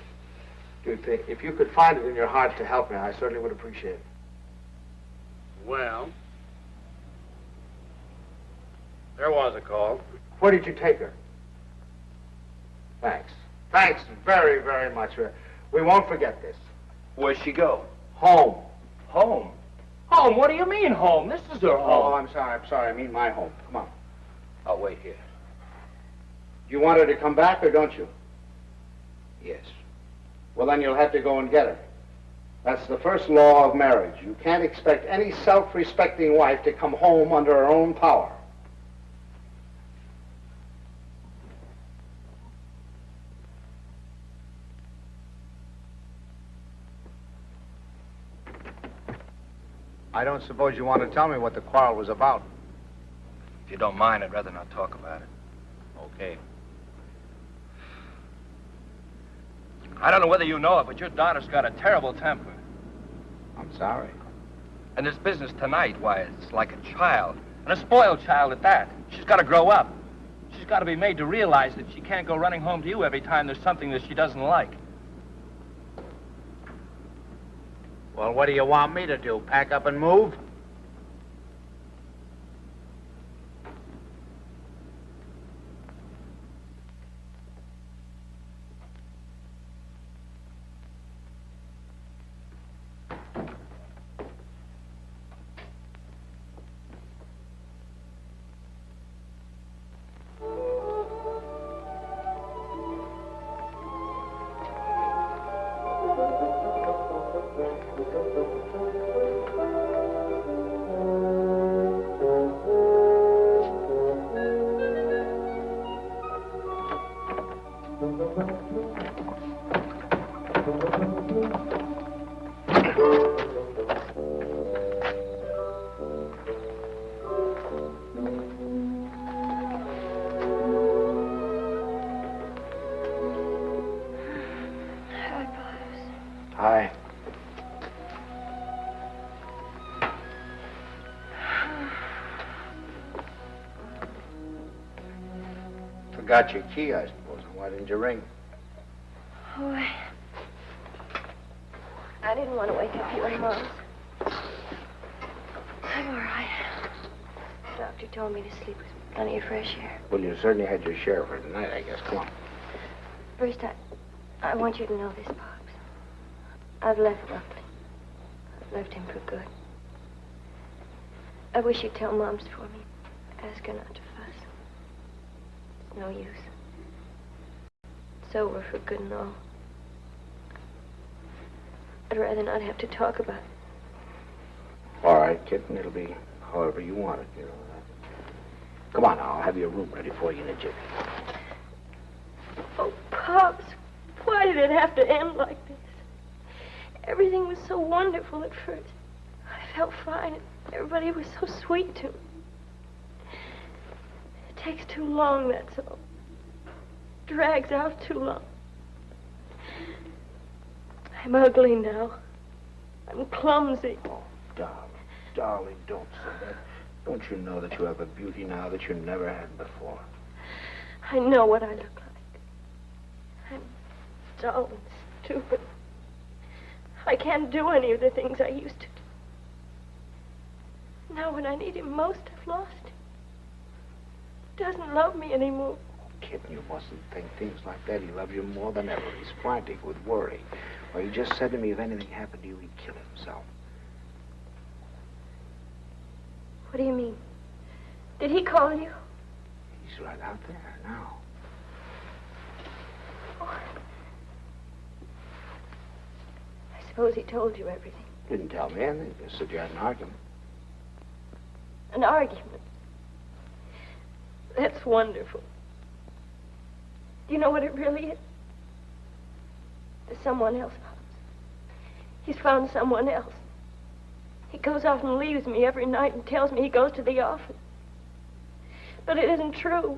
C: do think. If you could find it in your heart to help me, I certainly would appreciate it.
I: Well, there was a call.
C: Where did you take her? Thanks. Thanks very, very much. We won't forget this.
D: Where'd she go?
C: Home.
G: Home? Home? What do you mean, home? This is her home.
C: Oh, I'm sorry. I mean my home. Come on.
D: I'll wait here.
C: You want her to come back, or don't you?
D: Yes.
C: Well, then you'll have to go and get her. That's the first law of marriage. You can't expect any self-respecting wife to come home under her own power. I don't suppose you want to tell me what the quarrel was about.
D: If you don't mind, I'd rather not talk about it.
C: Okay.
D: I don't know whether you know it, but your daughter's got a terrible temper.
C: I'm sorry.
D: And this business tonight, why, it's like a child. And a spoiled child at that. She's got to grow up. She's got to be made to realize that she can't go running home to you every time there's something that she doesn't like.
C: Well, what do you want me to do? Pack up and move? Hi. Forgot your key, I suppose. Why didn't you ring?
F: Oh, I didn't want to wake up you and Mom. I'm all right. The doctor told me to sleep with plenty of fresh air.
C: Well, you certainly had your share for tonight, I guess. Come on.
F: First, I want you to know this, Pops. I've left Buckley. I've left him for good. I wish you'd tell Mom's for me. Ask her not to fuss. It's no use. It's over for good and all. I'd rather not have to talk about it.
C: All right, kitten. It'll be however you want it, you know. Come on now. I'll have your room ready for you in a jiffy.
F: Oh, Pops, why did it have to end like this? Everything was so wonderful at first. I felt fine, and everybody was so sweet to me. It takes too long, that's all. Drags out too long. I'm ugly now. I'm clumsy.
C: Oh, darling, don't say that. Don't you know that you have a beauty now that you never had before?
F: I know what I look like. I'm dull and stupid. I can't do any of the things I used to do. Now when I need him most, I've lost him. He doesn't love me anymore.
C: Kitten, you mustn't think things like that. He loves you more than ever. He's frantic with worry. Well, he just said to me if anything happened to you, he'd kill himself.
F: What do you mean? Did he call you?
C: He's right out there now.
F: Oh. I suppose he told you everything.
C: Didn't tell me anything. Just said you had an argument.
F: An argument? That's wonderful. Do you know what it really is? There's someone else, Pops. He's found someone else. He goes out and leaves me every night and tells me he goes to the office. But it isn't true.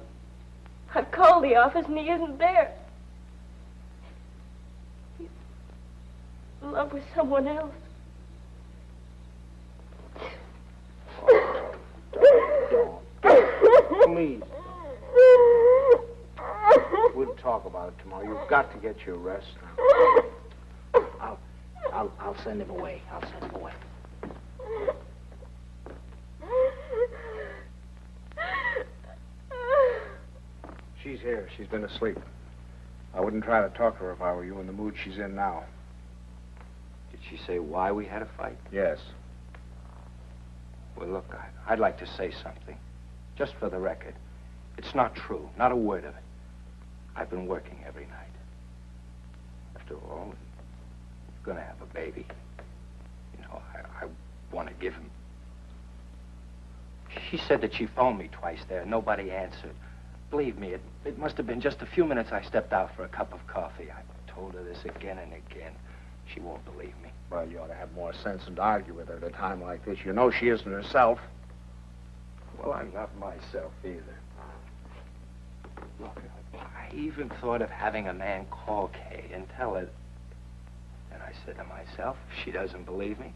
F: I've called the office and he isn't there. He's in love with someone else.
C: Please. We'll talk about it tomorrow. You've got to get your rest now. I'll send him away. I'll send him away. She's here. She's been asleep. I wouldn't try to talk to her if I were you in the mood she's in now.
D: Did she say why we had a fight?
C: Yes.
D: Well, look, I'd like to say something. Just for the record. It's not true. Not a word of it. I've been working every night. After all, I'm going to have a baby. You know, I want to give him. She said that she phoned me twice there. Nobody answered. Believe me, it must have been just a few minutes I stepped out for a cup of coffee. I've told her this again and again. She won't believe me.
C: Well, you ought to have more sense than to argue with her at a time like this. You know she isn't herself.
D: Well, I'm not myself either. Look, I even thought of having a man call Kay and tell her. And I said to myself, if she doesn't believe me,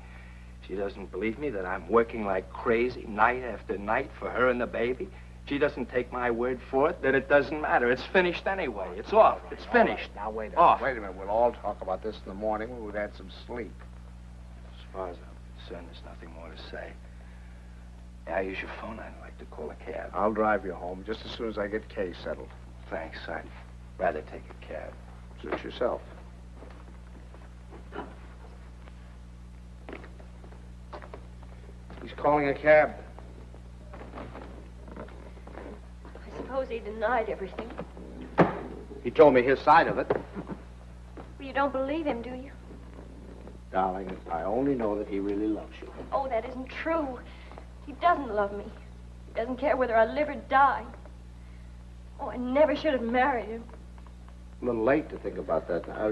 D: she doesn't believe me that I'm working like crazy night after night for her and the baby. She doesn't take my word for it, that it doesn't matter. It's finished anyway. It's off. It's finished.
C: Now, wait a
D: Off.
C: minute. Wait a minute. We'll all talk about this in the morning when we've had some sleep.
D: As far as I'm concerned, there's nothing more to say. I'll use your phone. I'd like to call a cab.
C: I'll drive you home just as soon as I get Kay settled.
D: Thanks. I'd rather take a cab.
C: Suit yourself. He's calling a cab.
F: I suppose he denied everything.
C: He told me his side of it.
F: Well, you don't believe him, do you?
C: Darling, I only know that he really loves you.
F: Oh, that isn't true. He doesn't love me. He doesn't care whether I live or die. Oh, I never should have married him.
C: A little late to think about that now.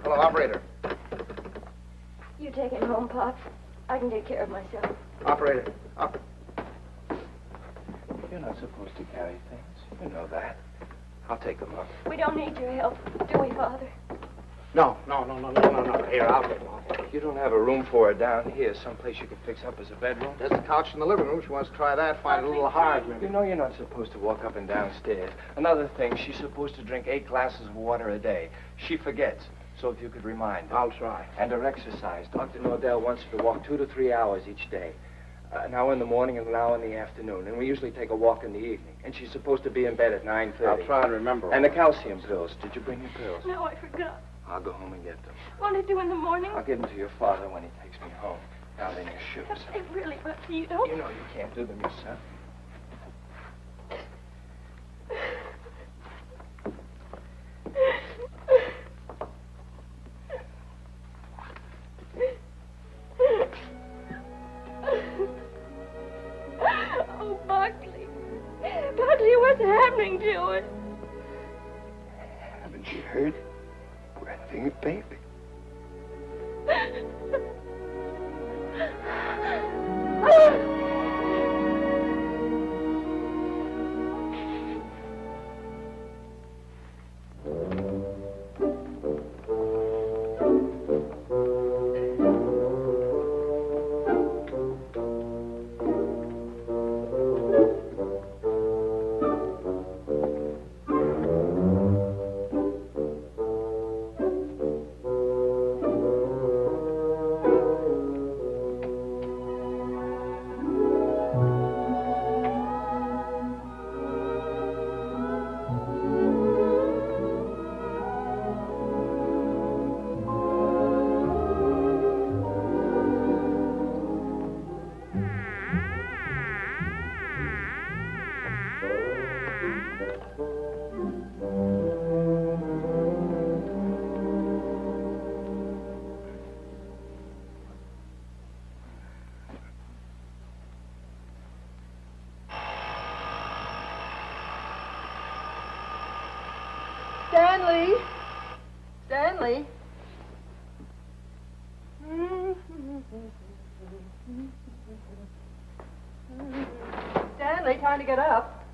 C: Hello, operator.
F: You take him home, Pop. I can take care of myself.
C: Operator.
D: You're not supposed to carry things. You know that. I'll take them up.
F: We don't need your help, do we, Father?
C: No. Here, I'll get him off.
D: You don't have a room for her down here, someplace you can fix up as a bedroom?
C: There's a couch in the living room. She wants to try that. Find it a little hard, maybe.
D: You know you're not supposed to walk up and downstairs. Another thing, she's supposed to drink 8 glasses of water a day. She forgets. So if you could remind her.
C: I'll try.
D: And her exercise. Dr. Nordell wants her to walk 2 to 3 hours each day. An hour in the morning and an hour in the afternoon. And we usually take a walk in the evening. And she's supposed to be in bed at 9:30.
C: I'll try and remember.
D: And the calcium pills. Did you bring your pills?
F: No, I forgot.
D: I'll go home and get them.
F: What to do in the morning?
D: I'll give them to your father when he takes me home. Down in your shoes.
F: They really must you don't.
D: You know you can't do them yourself.
F: Oh, Buckley. Buckley, what's happening to us?
D: Haven't you heard? We're having a baby.
B: Stanley! Stanley! Stanley, time to get up.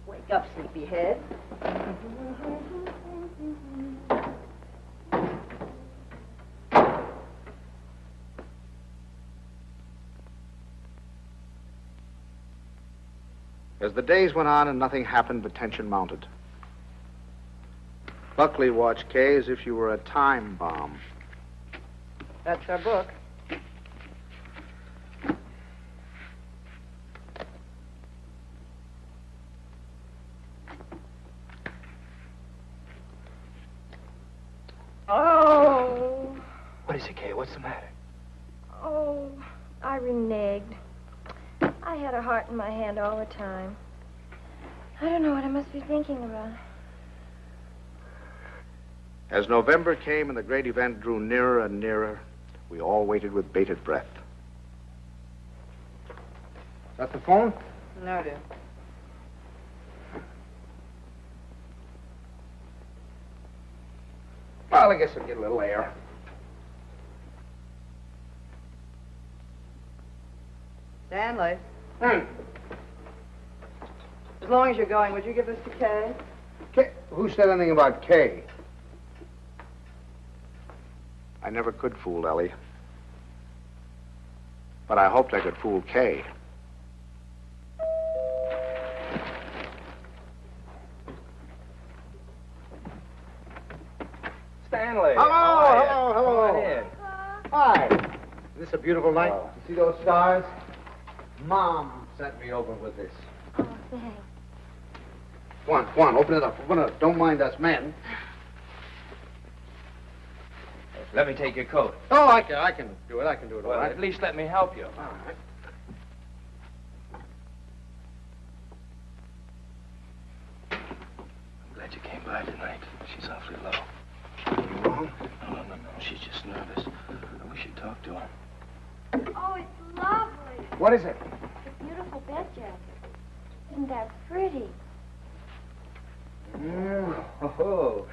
B: Wake up, sleepyhead.
C: As the days went on and nothing happened, the tension mounted. Buckley watched Kay as if she were a time bomb.
B: That's our book.
F: Oh.
D: What is it, Kay? What's the matter?
F: Oh, I reneged. I had a heart in my hand all the time. I don't know what I must be thinking about.
C: As November came and the great event drew nearer and nearer, we all waited with bated breath. Is that the phone?
B: No, dear.
C: Well, I guess I'll get a little air.
B: Stanley. As long as you're going, would you give this to Kay?
C: Kay? Who said anything about Kay? I never could fool Ellie. But I hoped I could fool Kay.
D: Stanley.
C: Hello.
D: Come on in.
C: Hi. Is this a beautiful night? You see those stars? Mom sent me over with this.
F: Oh, thanks.
C: Come on, open it up. Don't mind us men.
D: Let me take your coat.
C: Oh, I can do it. I can do it all
D: Well,
C: right.
D: at least let me help you.
C: All right.
D: I'm glad you came by tonight. She's awfully low.
C: You wrong?
D: No. She's just nervous. I wish you'd talk to her.
F: Oh, it's lovely.
C: What is it?
F: It's a beautiful bed jacket. Isn't that pretty?
D: Oh,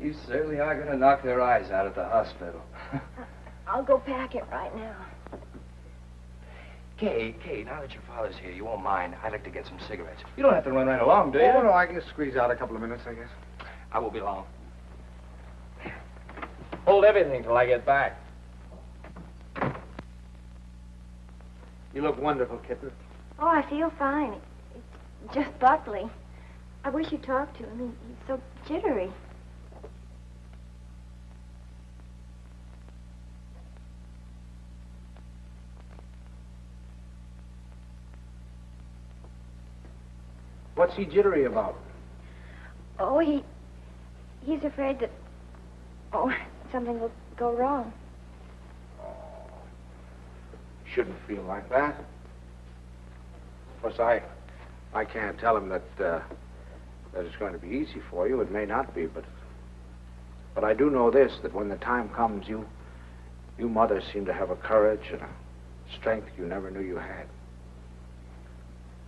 D: you certainly are going to knock their eyes out at the hospital.
F: I'll go pack it right now.
D: Kay, now that your father's here, you won't mind. I'd like to get some cigarettes. You don't have to run right along, do you?
C: Oh, no, I can squeeze out a couple of minutes, I guess.
D: I won't be long. Hold everything till I get back.
C: You look wonderful, kitten.
F: Oh, I feel fine. It's just Buckley. I wish you'd talk to him. He's so jittery.
C: What's he jittery about?
F: Oh, he's afraid that, something will go wrong.
C: Shouldn't feel like that. Of course, I can't tell him that it's going to be easy for you. It may not be, but I do know this, that when the time comes, you mothers seem to have a courage and a strength you never knew you had.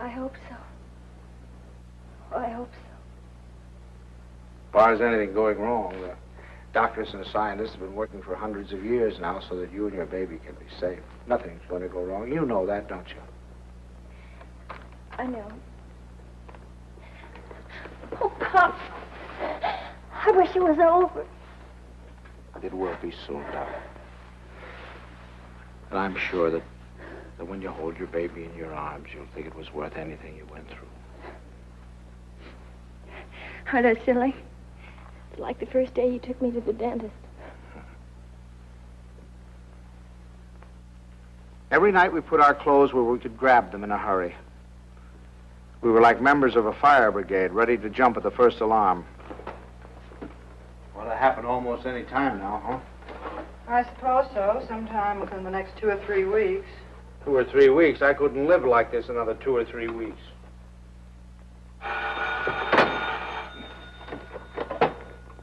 F: I hope so. Oh, I hope so.
C: As far as anything going wrong, the doctors and the scientists have been working for hundreds of years now so that you and your baby can be safe. Nothing's going to go wrong. You know that, don't you?
F: I know. Oh, Pop. I wish it was over.
C: It will be soon, darling. And I'm sure that when you hold your baby in your arms, you'll think it was worth anything you went through.
F: Are they silly? It's like the first day you took me to the dentist.
C: Every night we put our clothes where we could grab them in a hurry. We were like members of a fire brigade, ready to jump at the first alarm. Well, it happen almost any time now, huh?
B: I suppose so. Sometime within the next 2 or 3 weeks.
C: 2 or 3 weeks? I couldn't live like this another 2 or 3 weeks.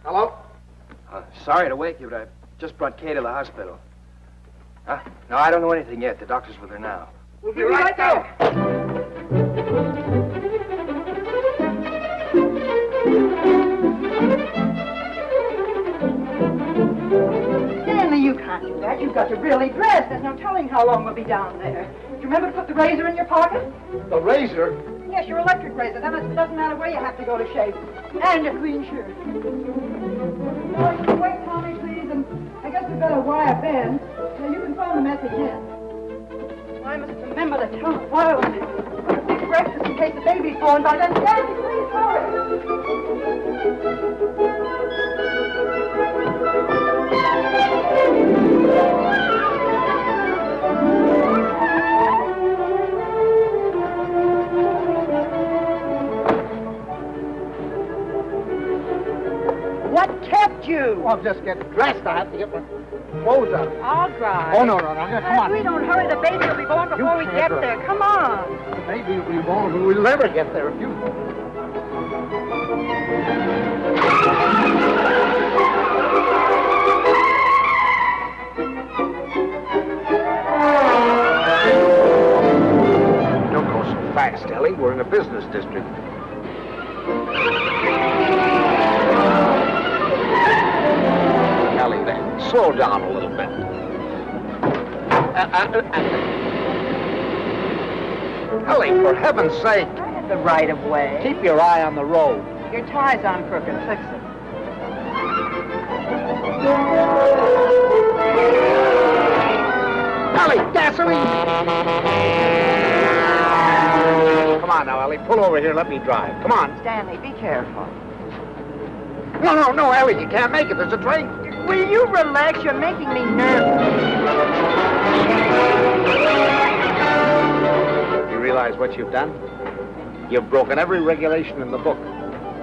C: Hello?
D: Sorry to wake you, but I just brought Kay to the hospital. Huh? No, I don't know anything yet. The doctor's with her now.
C: We'll be right there.
B: telling how long we'll be down there. Do you remember to put the razor in your pocket?
C: The razor?
B: Yes, your electric razor. Then it doesn't matter where you have to go to shave. And a clean shirt. No, you can wait, Tommy, please, and I guess we better wire Ben. Now, you can phone the message in. I must remember to tell the file on it. Put a big breakfast in case the baby's born by then. Daddy, please hurry.
J: What kept you?
C: Well, I'm just getting dressed. I have to get my clothes on.
J: I'll drive.
C: Oh, no. Come on.
J: If we don't hurry, the baby will be born before we get there. Come on.
C: Maybe we won't. We'll never get there if you... Don't go so fast, Ellie. We're in a business district. Ellie, then. Slow down a little bit. Ellie, for heaven's sake.
J: I had the right of way.
C: Keep your eye on the road.
J: Your tie's on crooked. Fix it.
C: Ellie, gasoline! Come on now, Ellie. Pull over here. Let me drive. Come on.
J: Stanley, be careful.
C: No, Ellie. You can't make it. There's a train.
J: Will you relax? You're making me nervous.
C: You realize what you've done? You've broken every regulation in the book.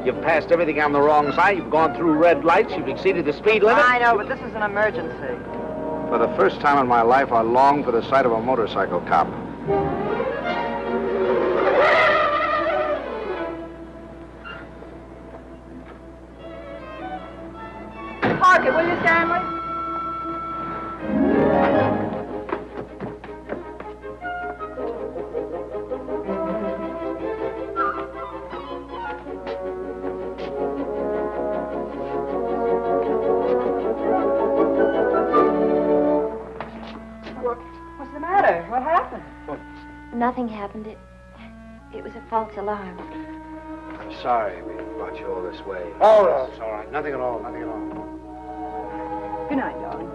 C: You've passed everything on the wrong side. You've gone through red lights. You've exceeded the speed limit.
J: I know, but this is an emergency.
C: For the first time in my life, I long for the sight of a motorcycle cop.
J: Park it, will you, Stanley? What's the matter? What happened?
F: Nothing happened. It was a false alarm.
C: I'm sorry we brought you all this way. Oh, no, it's all right. Nothing at all.
B: Good night, darling.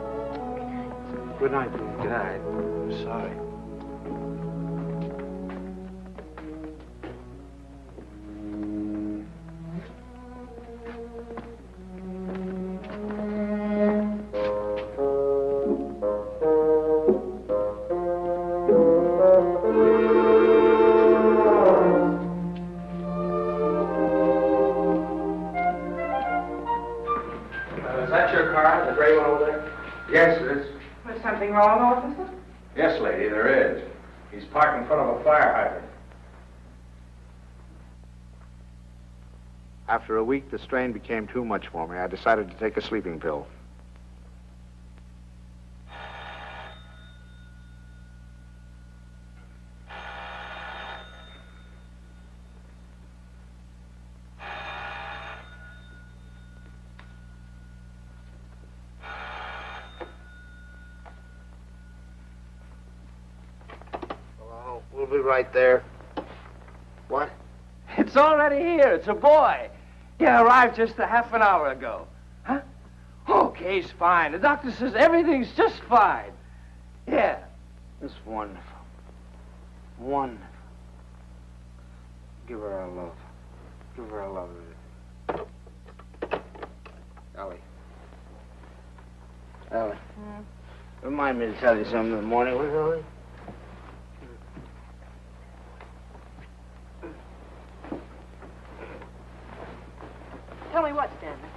C: Good night. Good night. I'm sorry.
D: Is that your car, the gray one over there?
C: Yes, it is.
B: Was something wrong, officer?
C: Yes, lady, there is. He's parked in front of a fire hydrant. After a week, the strain became too much for me. I decided to take a sleeping pill. Hello, we'll be right there. What?
D: It's already here. It's a boy. He arrived just a half an hour ago. Huh? Okay, he's fine. The doctor says everything's just fine. Yeah.
C: It's wonderful. Wonderful. Give her our love. Give her our love. Ellie. Remind me to tell you something in the morning, will you, Ellie?
B: Tell me what, Stanley?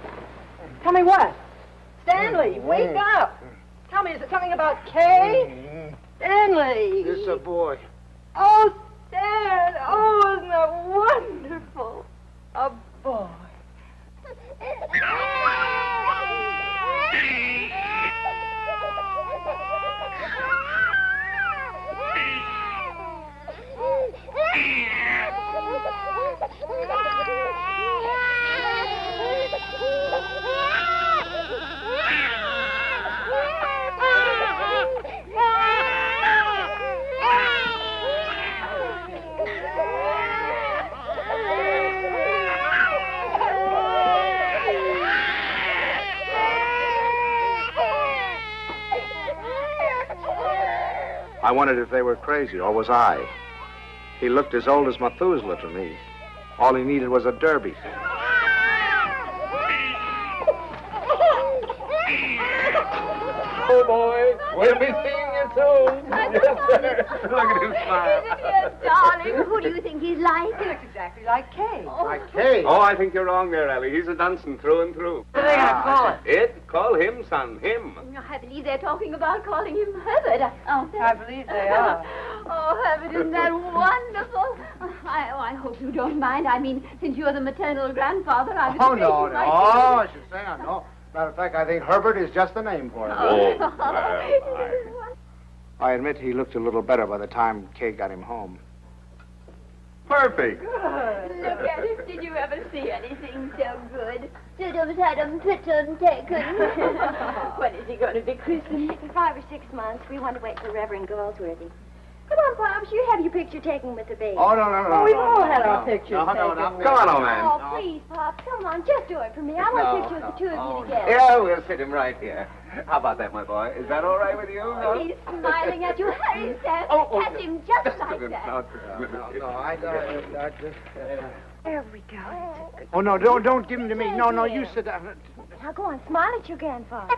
B: Tell me what? Stanley, wake up! Tell me, is it something about Kay? Stanley!
C: This is a boy.
B: Oh, Stan! Oh, isn't that wonderful? A boy.
C: wondered if they were crazy, or was I? He looked as old as Methuselah to me. All he needed was a derby.
A: Oh, boy. We'll be seeing you soon. Yes, sir. Look at him smile.
E: Isn't he a darling? Who do you think he's like?
B: He looks exactly like Kay.
C: Like Kay.
A: Oh, I think you're wrong there, Ellie. He's a Dunson through and through.
B: What are they going to call it?
A: It? Call him, son. Him.
E: I believe they're talking about calling him Herbert. Oh,
B: I believe they are.
E: Oh, Herbert, isn't that wonderful? I hope you don't mind. I mean, since you're the maternal grandfather, I was
C: Oh, no,
E: thinking
C: no. Oh, I should say no. Matter of fact, I think Herbert is just the name for him. I admit he looked a little better by the time Kay got him home.
A: Perfect.
E: Look at him. Did you ever see anything so good? When is he going to be christened?
F: In 5 or 6 months, we want to wait for Reverend Galsworthy. Come on, Pops, you have your picture taken with the baby.
C: Oh, no.
B: Oh, we've all had our pictures taken.
A: Come on, old man.
F: Oh, please, Pops, come on, just do it for me. I want pictures of the two of you together.
A: Yeah, we'll sit him right here. How about that, my boy? Is that all right with you? Huh?
E: He's smiling at you. Hurry, Sam. Catch him just like that.
C: No, I just...
F: There we go.
C: Oh, no, don't give him to me. No, you sit down.
F: Now go on, smile at your grandfather.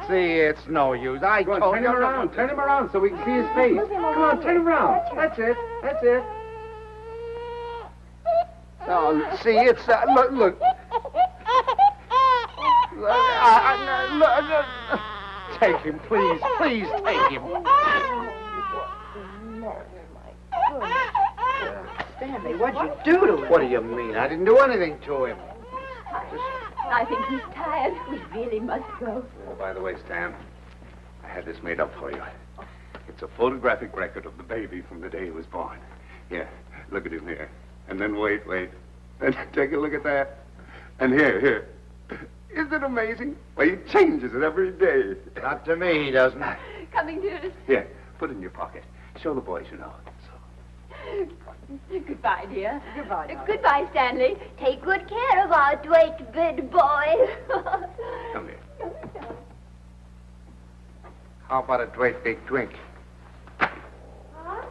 C: See, it's no use. I told you.
A: Turn him around so we can see his face. Come on, turn him around. That's it.
C: No, see, it's, look. Take him, please. Please take him.
B: Stanley, what'd you do to him?
C: What do you mean? I didn't do anything to him.
E: I think he's tired. We really must go.
A: Oh, by the way, Stan, I had this made up for you. It's a photographic record of the baby from the day he was born. Here, look at him here. And then wait. And take a look at that. And here. Isn't it amazing? Well, he changes it every day.
C: Not to me, he doesn't.
E: Coming to...
A: Here, put it in your pocket. Show the boys you know.
E: Goodbye, dear.
B: Goodbye, darling.
E: Goodbye, Stanley. Take good care of our Dwight big boy.
A: Come here.
C: How about a great big drink?
F: Huh?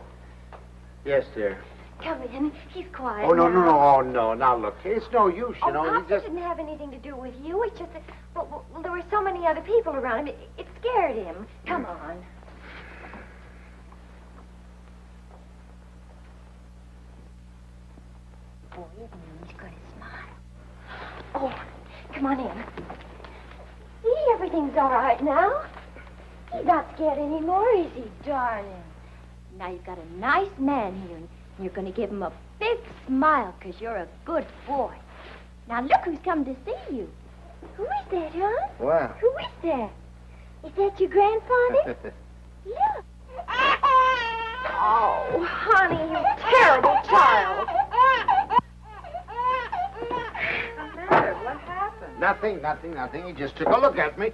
C: Yes, dear.
F: Come in. He's quiet.
C: Oh, no.
F: now.
C: Oh, no. Now, look, it's no use, you know.
F: Pops, it didn't have anything to do with you. It's just that, well, there were so many other people around him. It scared him. Come on. Boy, he's going to smile. Oh, come on in. See, everything's all right now. He's not scared anymore, is he, darling? Now you've got a nice man here, and you're going to give him a big smile because you're a good boy. Now look who's come to see you. Who is that, huh?
C: Well.
F: Who is that? Is that your grandfather? Look. Oh, honey, you terrible child.
B: What's the matter? What happened?
C: Nothing. He just took a look at me.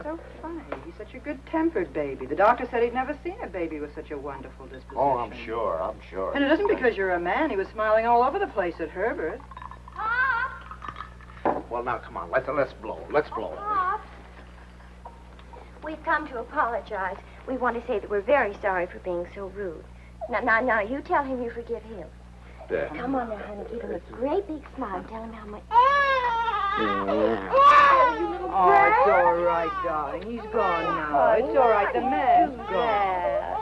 B: That's so funny. He's such a good-tempered baby. The doctor said he'd never seen a baby with such a wonderful disposition.
C: Oh, I'm sure.
B: And it isn't because you're a man. He was smiling all over the place at Herbert.
C: Well, now, come on. Let's blow.
F: Pop. We've come to apologize. We want to say that we're very sorry for being so rude. Now, you tell him you forgive him.
A: There.
F: Come on now, honey. Give him a great big smile. Tell him how much...
B: Oh, it's all right, darling. He's gone now. It's all right. The man's gone.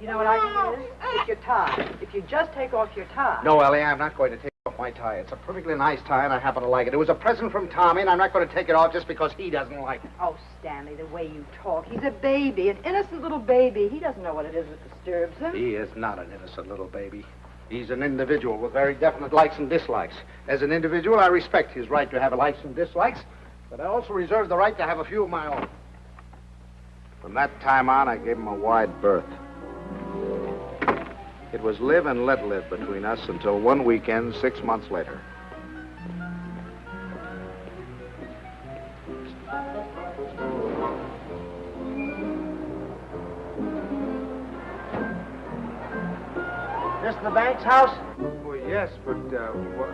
B: You know what I think it is? It's your tie. If you just take off your tie.
C: No, Ellie, I'm not going to take off my tie. It's a perfectly nice tie, and I happen to like it. It was a present from Tommy, and I'm not going to take it off just because he doesn't like it.
B: Oh, Stanley, the way you talk. He's a baby, an innocent little baby. He doesn't know what it is that disturbs him.
C: He is not an innocent little baby. He's an individual with very definite likes and dislikes. As an individual, I respect his right to have likes and dislikes, but I also reserve the right to have a few of my own. From that time on, I gave him a wide berth. It was live and let live between us until one weekend 6 months later.
K: This the bank's house?
C: Well, yes, but, what...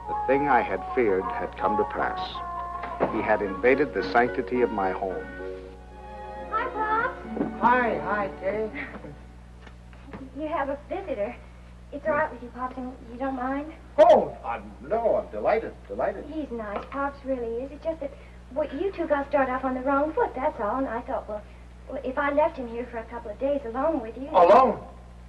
C: The thing I had feared had come to pass. He had invaded the sanctity of my home.
F: Hi, Pops.
K: Hi, Kay.
F: You have a visitor. It's all right with you, Pops, and you don't mind?
C: Oh, no, I'm delighted.
F: He's nice. Pops really is. It's just that, well, you two got started off on the wrong foot, that's all. And I thought, well, if I left him here for a couple of days alone with you...
C: Alone?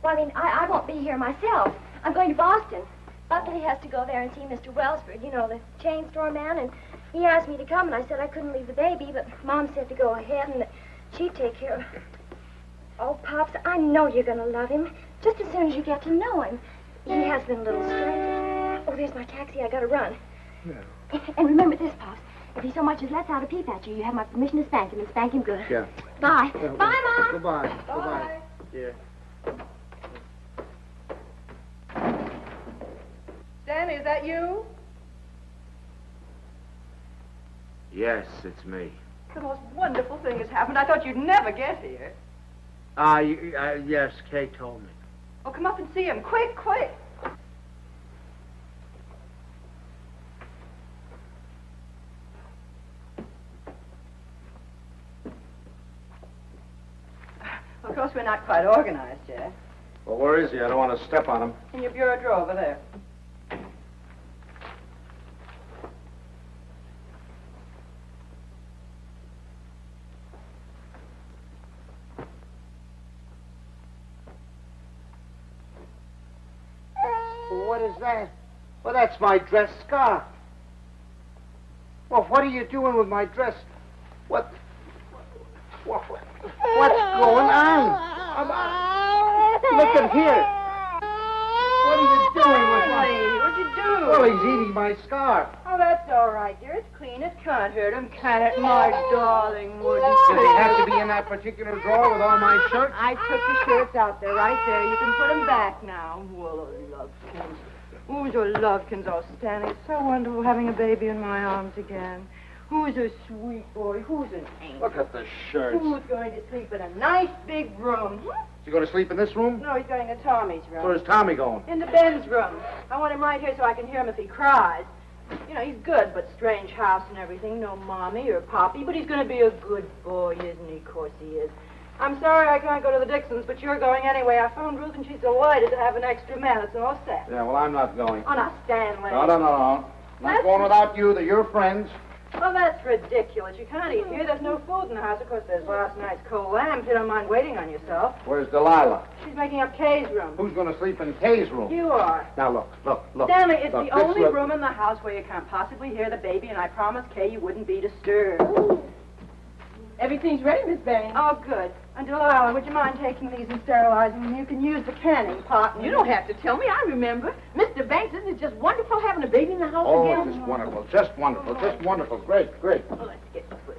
F: Well, I mean, I won't be here myself. I'm going to Boston. Buckley has to go there and see Mr. Wellsford, you know, the chain store man, and he asked me to come, and I said I couldn't leave the baby, but Mom said to go ahead and that she'd take care of him. Oh, Pops, I know you're going to love him, just as soon as you get to know him. He has been a little strange. Oh, there's my taxi. I got to run.
C: Yeah.
F: And remember this, Pops. If he so much as lets out a peep at you, you have my permission to spank him, and spank him good.
C: Yeah.
F: Bye. Bye, Mom.
K: Goodbye.
F: Bye.
K: Yeah.
B: Stanley, is that you?
C: Yes, it's me.
B: The most wonderful thing has happened. I thought you'd never get here.
K: Yes, Kay told me.
B: Oh, come up and see him. Quick, quick. Of course, we're not quite organized yet.
C: Well, where is he? I don't want to step on him.
B: In your bureau drawer over there.
K: What is that? Well, that's my dress scarf. Well, what are you doing with my dress? What's going on? Look at here. What are you doing with my...
B: What'd you do?
K: Well, he's eating my scarf.
B: Oh, that's all right, dear. It's clean. It can't hurt him, can it, my darling wooden
K: Does he have to be in that particular drawer with all my shirts?
B: I took the shirts out there, right there. You can put them back now. Well, lovekins. Who's your lovekins? Oh, Stanley, it's so wonderful having a baby in my arms again. Who's a sweet boy? Who's an angel?
C: Look at the shirts.
B: Who's going to sleep in a nice big room?
C: Is he going to sleep in this room?
B: No, he's going to Tommy's room.
C: Where's Tommy going?
B: Into Ben's room. I want him right here so I can hear him if he cries. You know, he's good, but strange house and everything. No mommy or poppy, but he's going to be a good boy, isn't he? Of course he is. I'm sorry I can't go to the Dixons, but you're going anyway. I phoned Ruth, and she's delighted to have an extra man. It's all set.
C: Yeah, well, I'm not going.
B: Oh, now, Stanley.
C: No. I'm not going without you. They're your friends.
B: Well, that's ridiculous. You can't eat here. There's no food in the house. Of course, there's last night's cold lamb, if you don't mind waiting on yourself.
C: Where's Delilah?
B: She's making up Kay's room.
C: Who's going to sleep in Kay's room?
B: You are.
C: Now, look.
B: Stanley, it's
C: Look,
B: the only room in the house where you can't possibly hear the baby, and I promised Kay you wouldn't be disturbed.
J: Everything's ready, Miss Bain.
B: Oh, good. And Delilah, would you mind taking these and sterilizing them? You can use the canning pot.
J: You don't have to tell me. I remember. Mr. Banks, isn't it just wonderful having a baby in the house
C: Oh,
J: again?
C: just wonderful. Just wonderful. Just wonderful. Great.
J: Oh, let's get this way.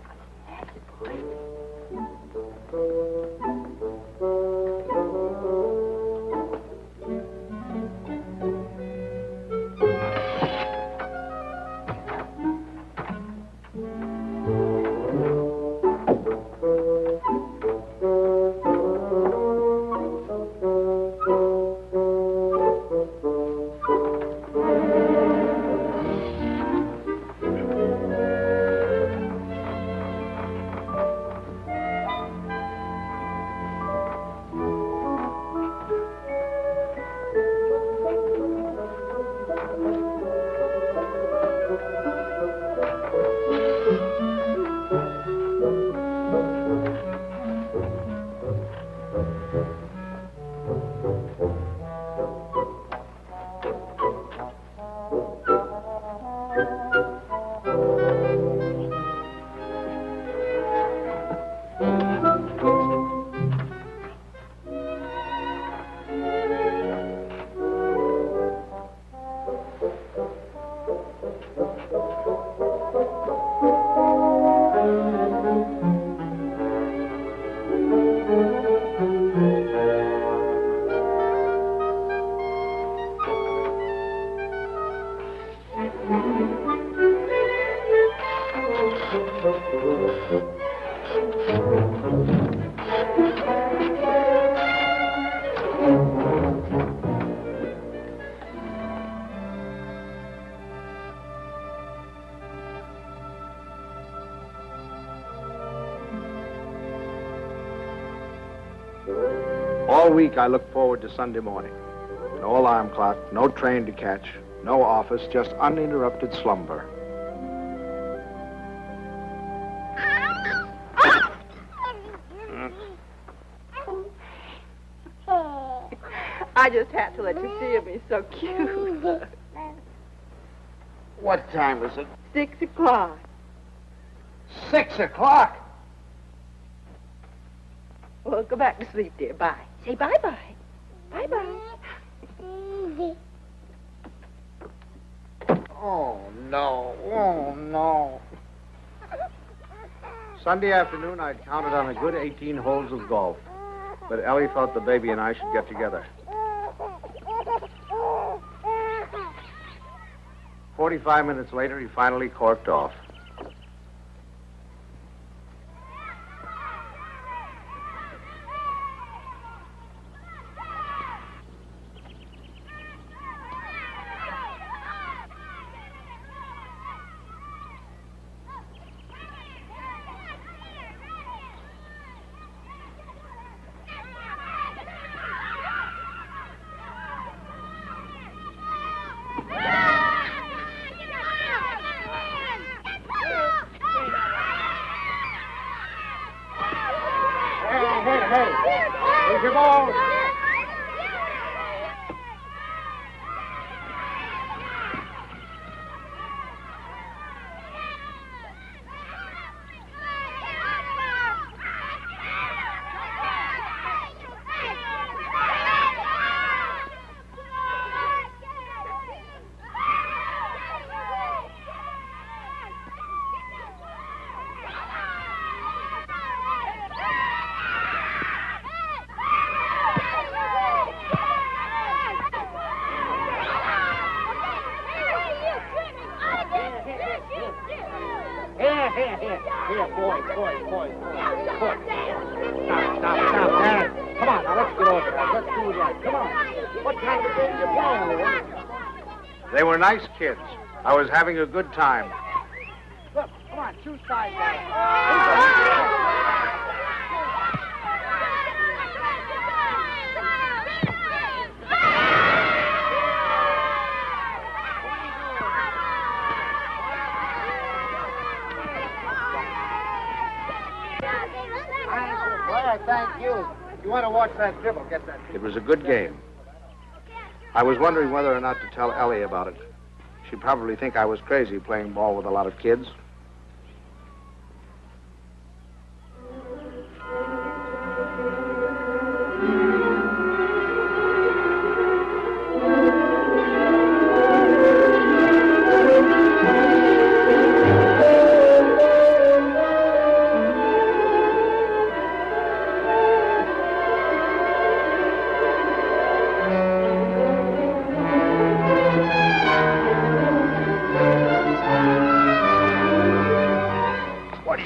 C: All week I looked forward to Sunday morning. No alarm clock, no train to catch, no office, just uninterrupted slumber.
J: I just had to let you see him. He's so cute.
K: What time is it?
J: 6 o'clock.
K: 6 o'clock?
J: Well, go back to sleep, dear. Bye. Say bye-bye. Bye-bye.
K: Oh, no. Oh, no.
C: Sunday afternoon, I'd counted on a good 18 holes of golf. But Ellie thought the baby and I should get together. 45 minutes later, he finally corked off.
K: Here's your ball. Here, boy. Stop, Dad. Come on, now, let's get over it. Let's do it right. Come on. What kind of a game you playing, Lou?
C: They were nice kids. I was having a good time.
K: Look, come on, two sides. Thank you. If you want to watch that dribble, get that.
C: It was a good game. I was wondering whether or not to tell Ellie about it. She'd probably think I was crazy playing ball with a lot of kids.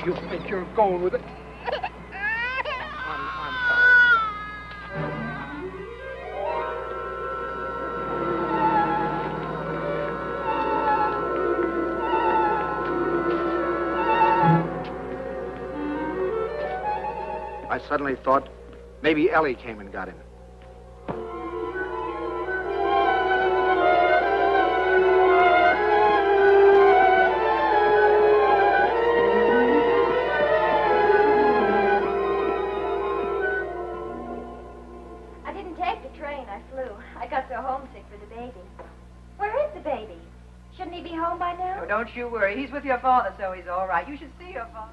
K: You think you're going with it? I'm sorry.
C: I suddenly thought maybe Ellie came and got him.
B: Oh, don't you worry. He's with your father, so he's all right. You should see your father.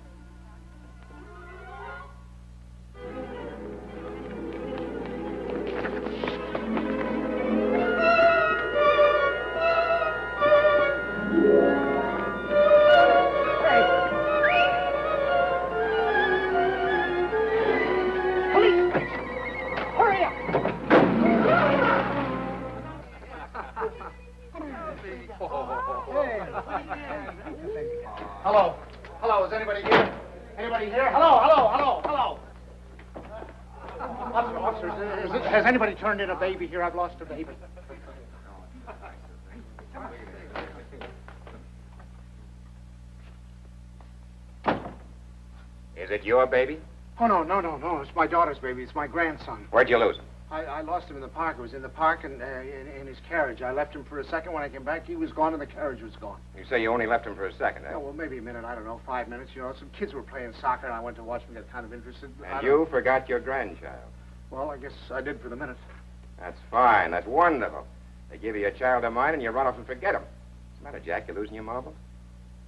K: Hello, is anybody here? Anybody here? Hello. Officer, has anybody turned in a baby here? I've lost a baby.
I: Is it your baby?
K: Oh, no. It's my daughter's baby. It's my grandson.
I: Where'd you lose him?
K: I lost him in the park. I was in the park and in his carriage. I left him for a second. When I came back, he was gone and the carriage was gone.
I: You say you only left him for a second, eh?
K: Oh, well, maybe a minute. I don't know, 5 minutes. You know, some kids were playing soccer, and I went to watch them get kind of interested.
I: And you forgot your grandchild.
K: Well, I guess I did for the minute.
I: That's fine. That's wonderful. They give you a child of mine, and you run off and forget him. What's the matter, Jack? You losing your marbles?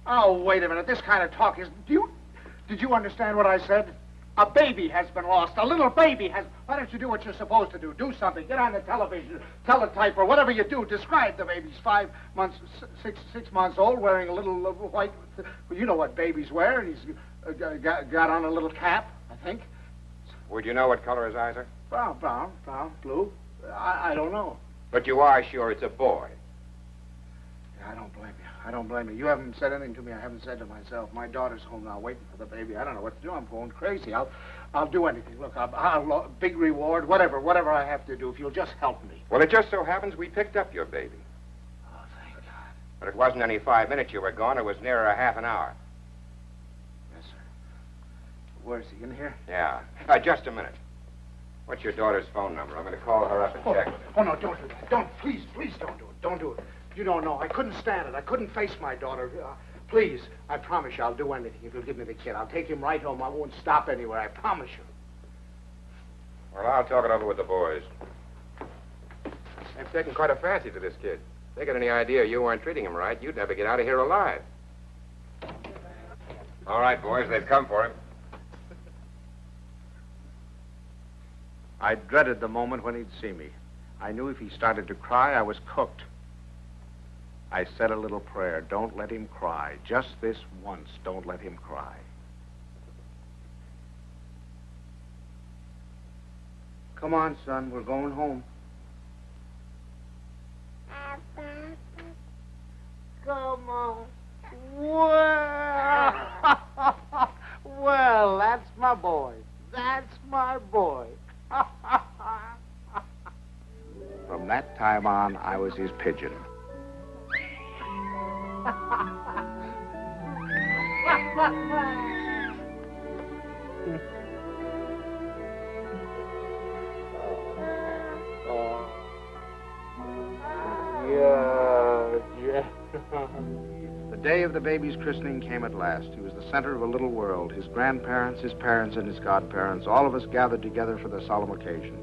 K: Oh, wait a minute. This kind of talk is... Did you understand what I said? A baby has been lost. A little baby has... Why don't you do what you're supposed to do? Do something. Get on the television, teletype, or whatever you do. Describe the baby. He's 5 months, 6 months old, wearing a little white... Well, you know what babies wear. And he's got on a little cap, I think.
I: Would you know what color his eyes are?
K: Brown, blue. I don't know.
I: But you are sure it's a boy.
K: I don't blame you. You haven't said anything to me I haven't said to myself. My daughter's home now waiting for the baby. I don't know what to do. I'm going crazy. I'll do anything. Look, I'll big reward, whatever I have to do, if you'll just help me.
I: Well, it just so happens we picked up your baby.
K: Oh, thank God.
I: But it wasn't any 5 minutes you were gone. It was nearer a half an hour.
K: Yes, sir. Where is he? In here?
I: Yeah. Just a minute. What's your daughter's phone number? I'm going to call her up and check with her.
K: Oh, no, don't do that. Please don't do it. Don't do it. You don't know. I couldn't stand it. I couldn't face my daughter. Please, I promise you I'll do anything if you'll give me the kid. I'll take him right home. I won't stop anywhere. I promise you.
I: Well, I'll talk it over with the boys. They've taken quite a fancy to this kid. If they got any idea you weren't treating him right, you'd never get out of here alive. All right, boys, they've come for him.
C: I dreaded the moment when he'd see me. I knew if he started to cry, I was cooked. I said a little prayer. Don't let him cry. Just this once, don't let him cry.
K: Come on, son. We're going home. Come on. Well, that's my boy. That's my boy.
C: From that time on, I was his pigeon. The day of the baby's christening came at last. He was the center of a little world. His grandparents, his parents, and his godparents, all of us gathered together for the solemn occasion.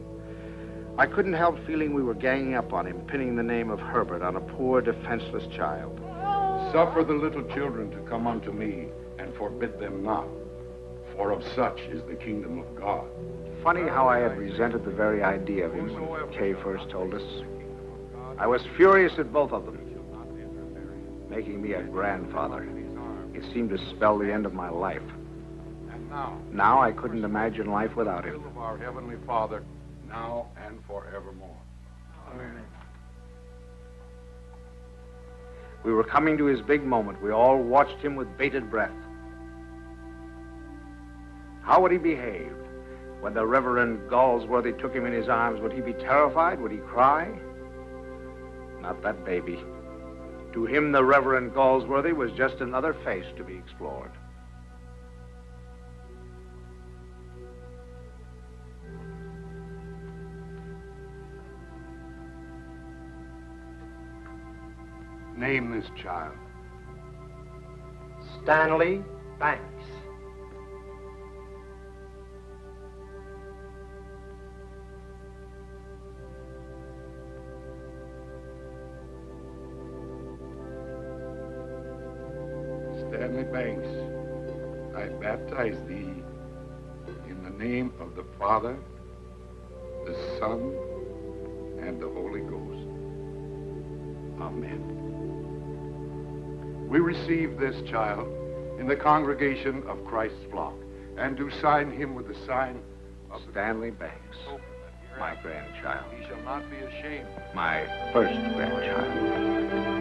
C: I couldn't help feeling we were ganging up on him, pinning the name of Herbert on a poor, defenseless child.
L: Suffer the little children to come unto me, and forbid them not, for of such is the kingdom of God.
C: Funny how I had resented the very idea of him when Kay first told us. I was furious at both of them. Making me a grandfather. It seemed to spell the end of my life.
L: And
C: now I couldn't imagine life without him.
L: The will of our Heavenly Father, now and forevermore.
K: Amen.
C: We were coming to his big moment. We all watched him with bated breath. How would he behave? When the Reverend Galsworthy took him in his arms, would he be terrified? Would he cry? Not that baby. To him, the Reverend Galsworthy was just another face to be explored.
L: Name this child.
K: Stanley Banks.
L: Stanley Banks, I baptize thee in the name of the Father, the Son, and the Holy Ghost. Amen. We receive this child in the congregation of Christ's flock, and do sign him with the sign of
C: Stanley Banks, my grandchild.
L: He shall not be ashamed.
C: My first grandchild.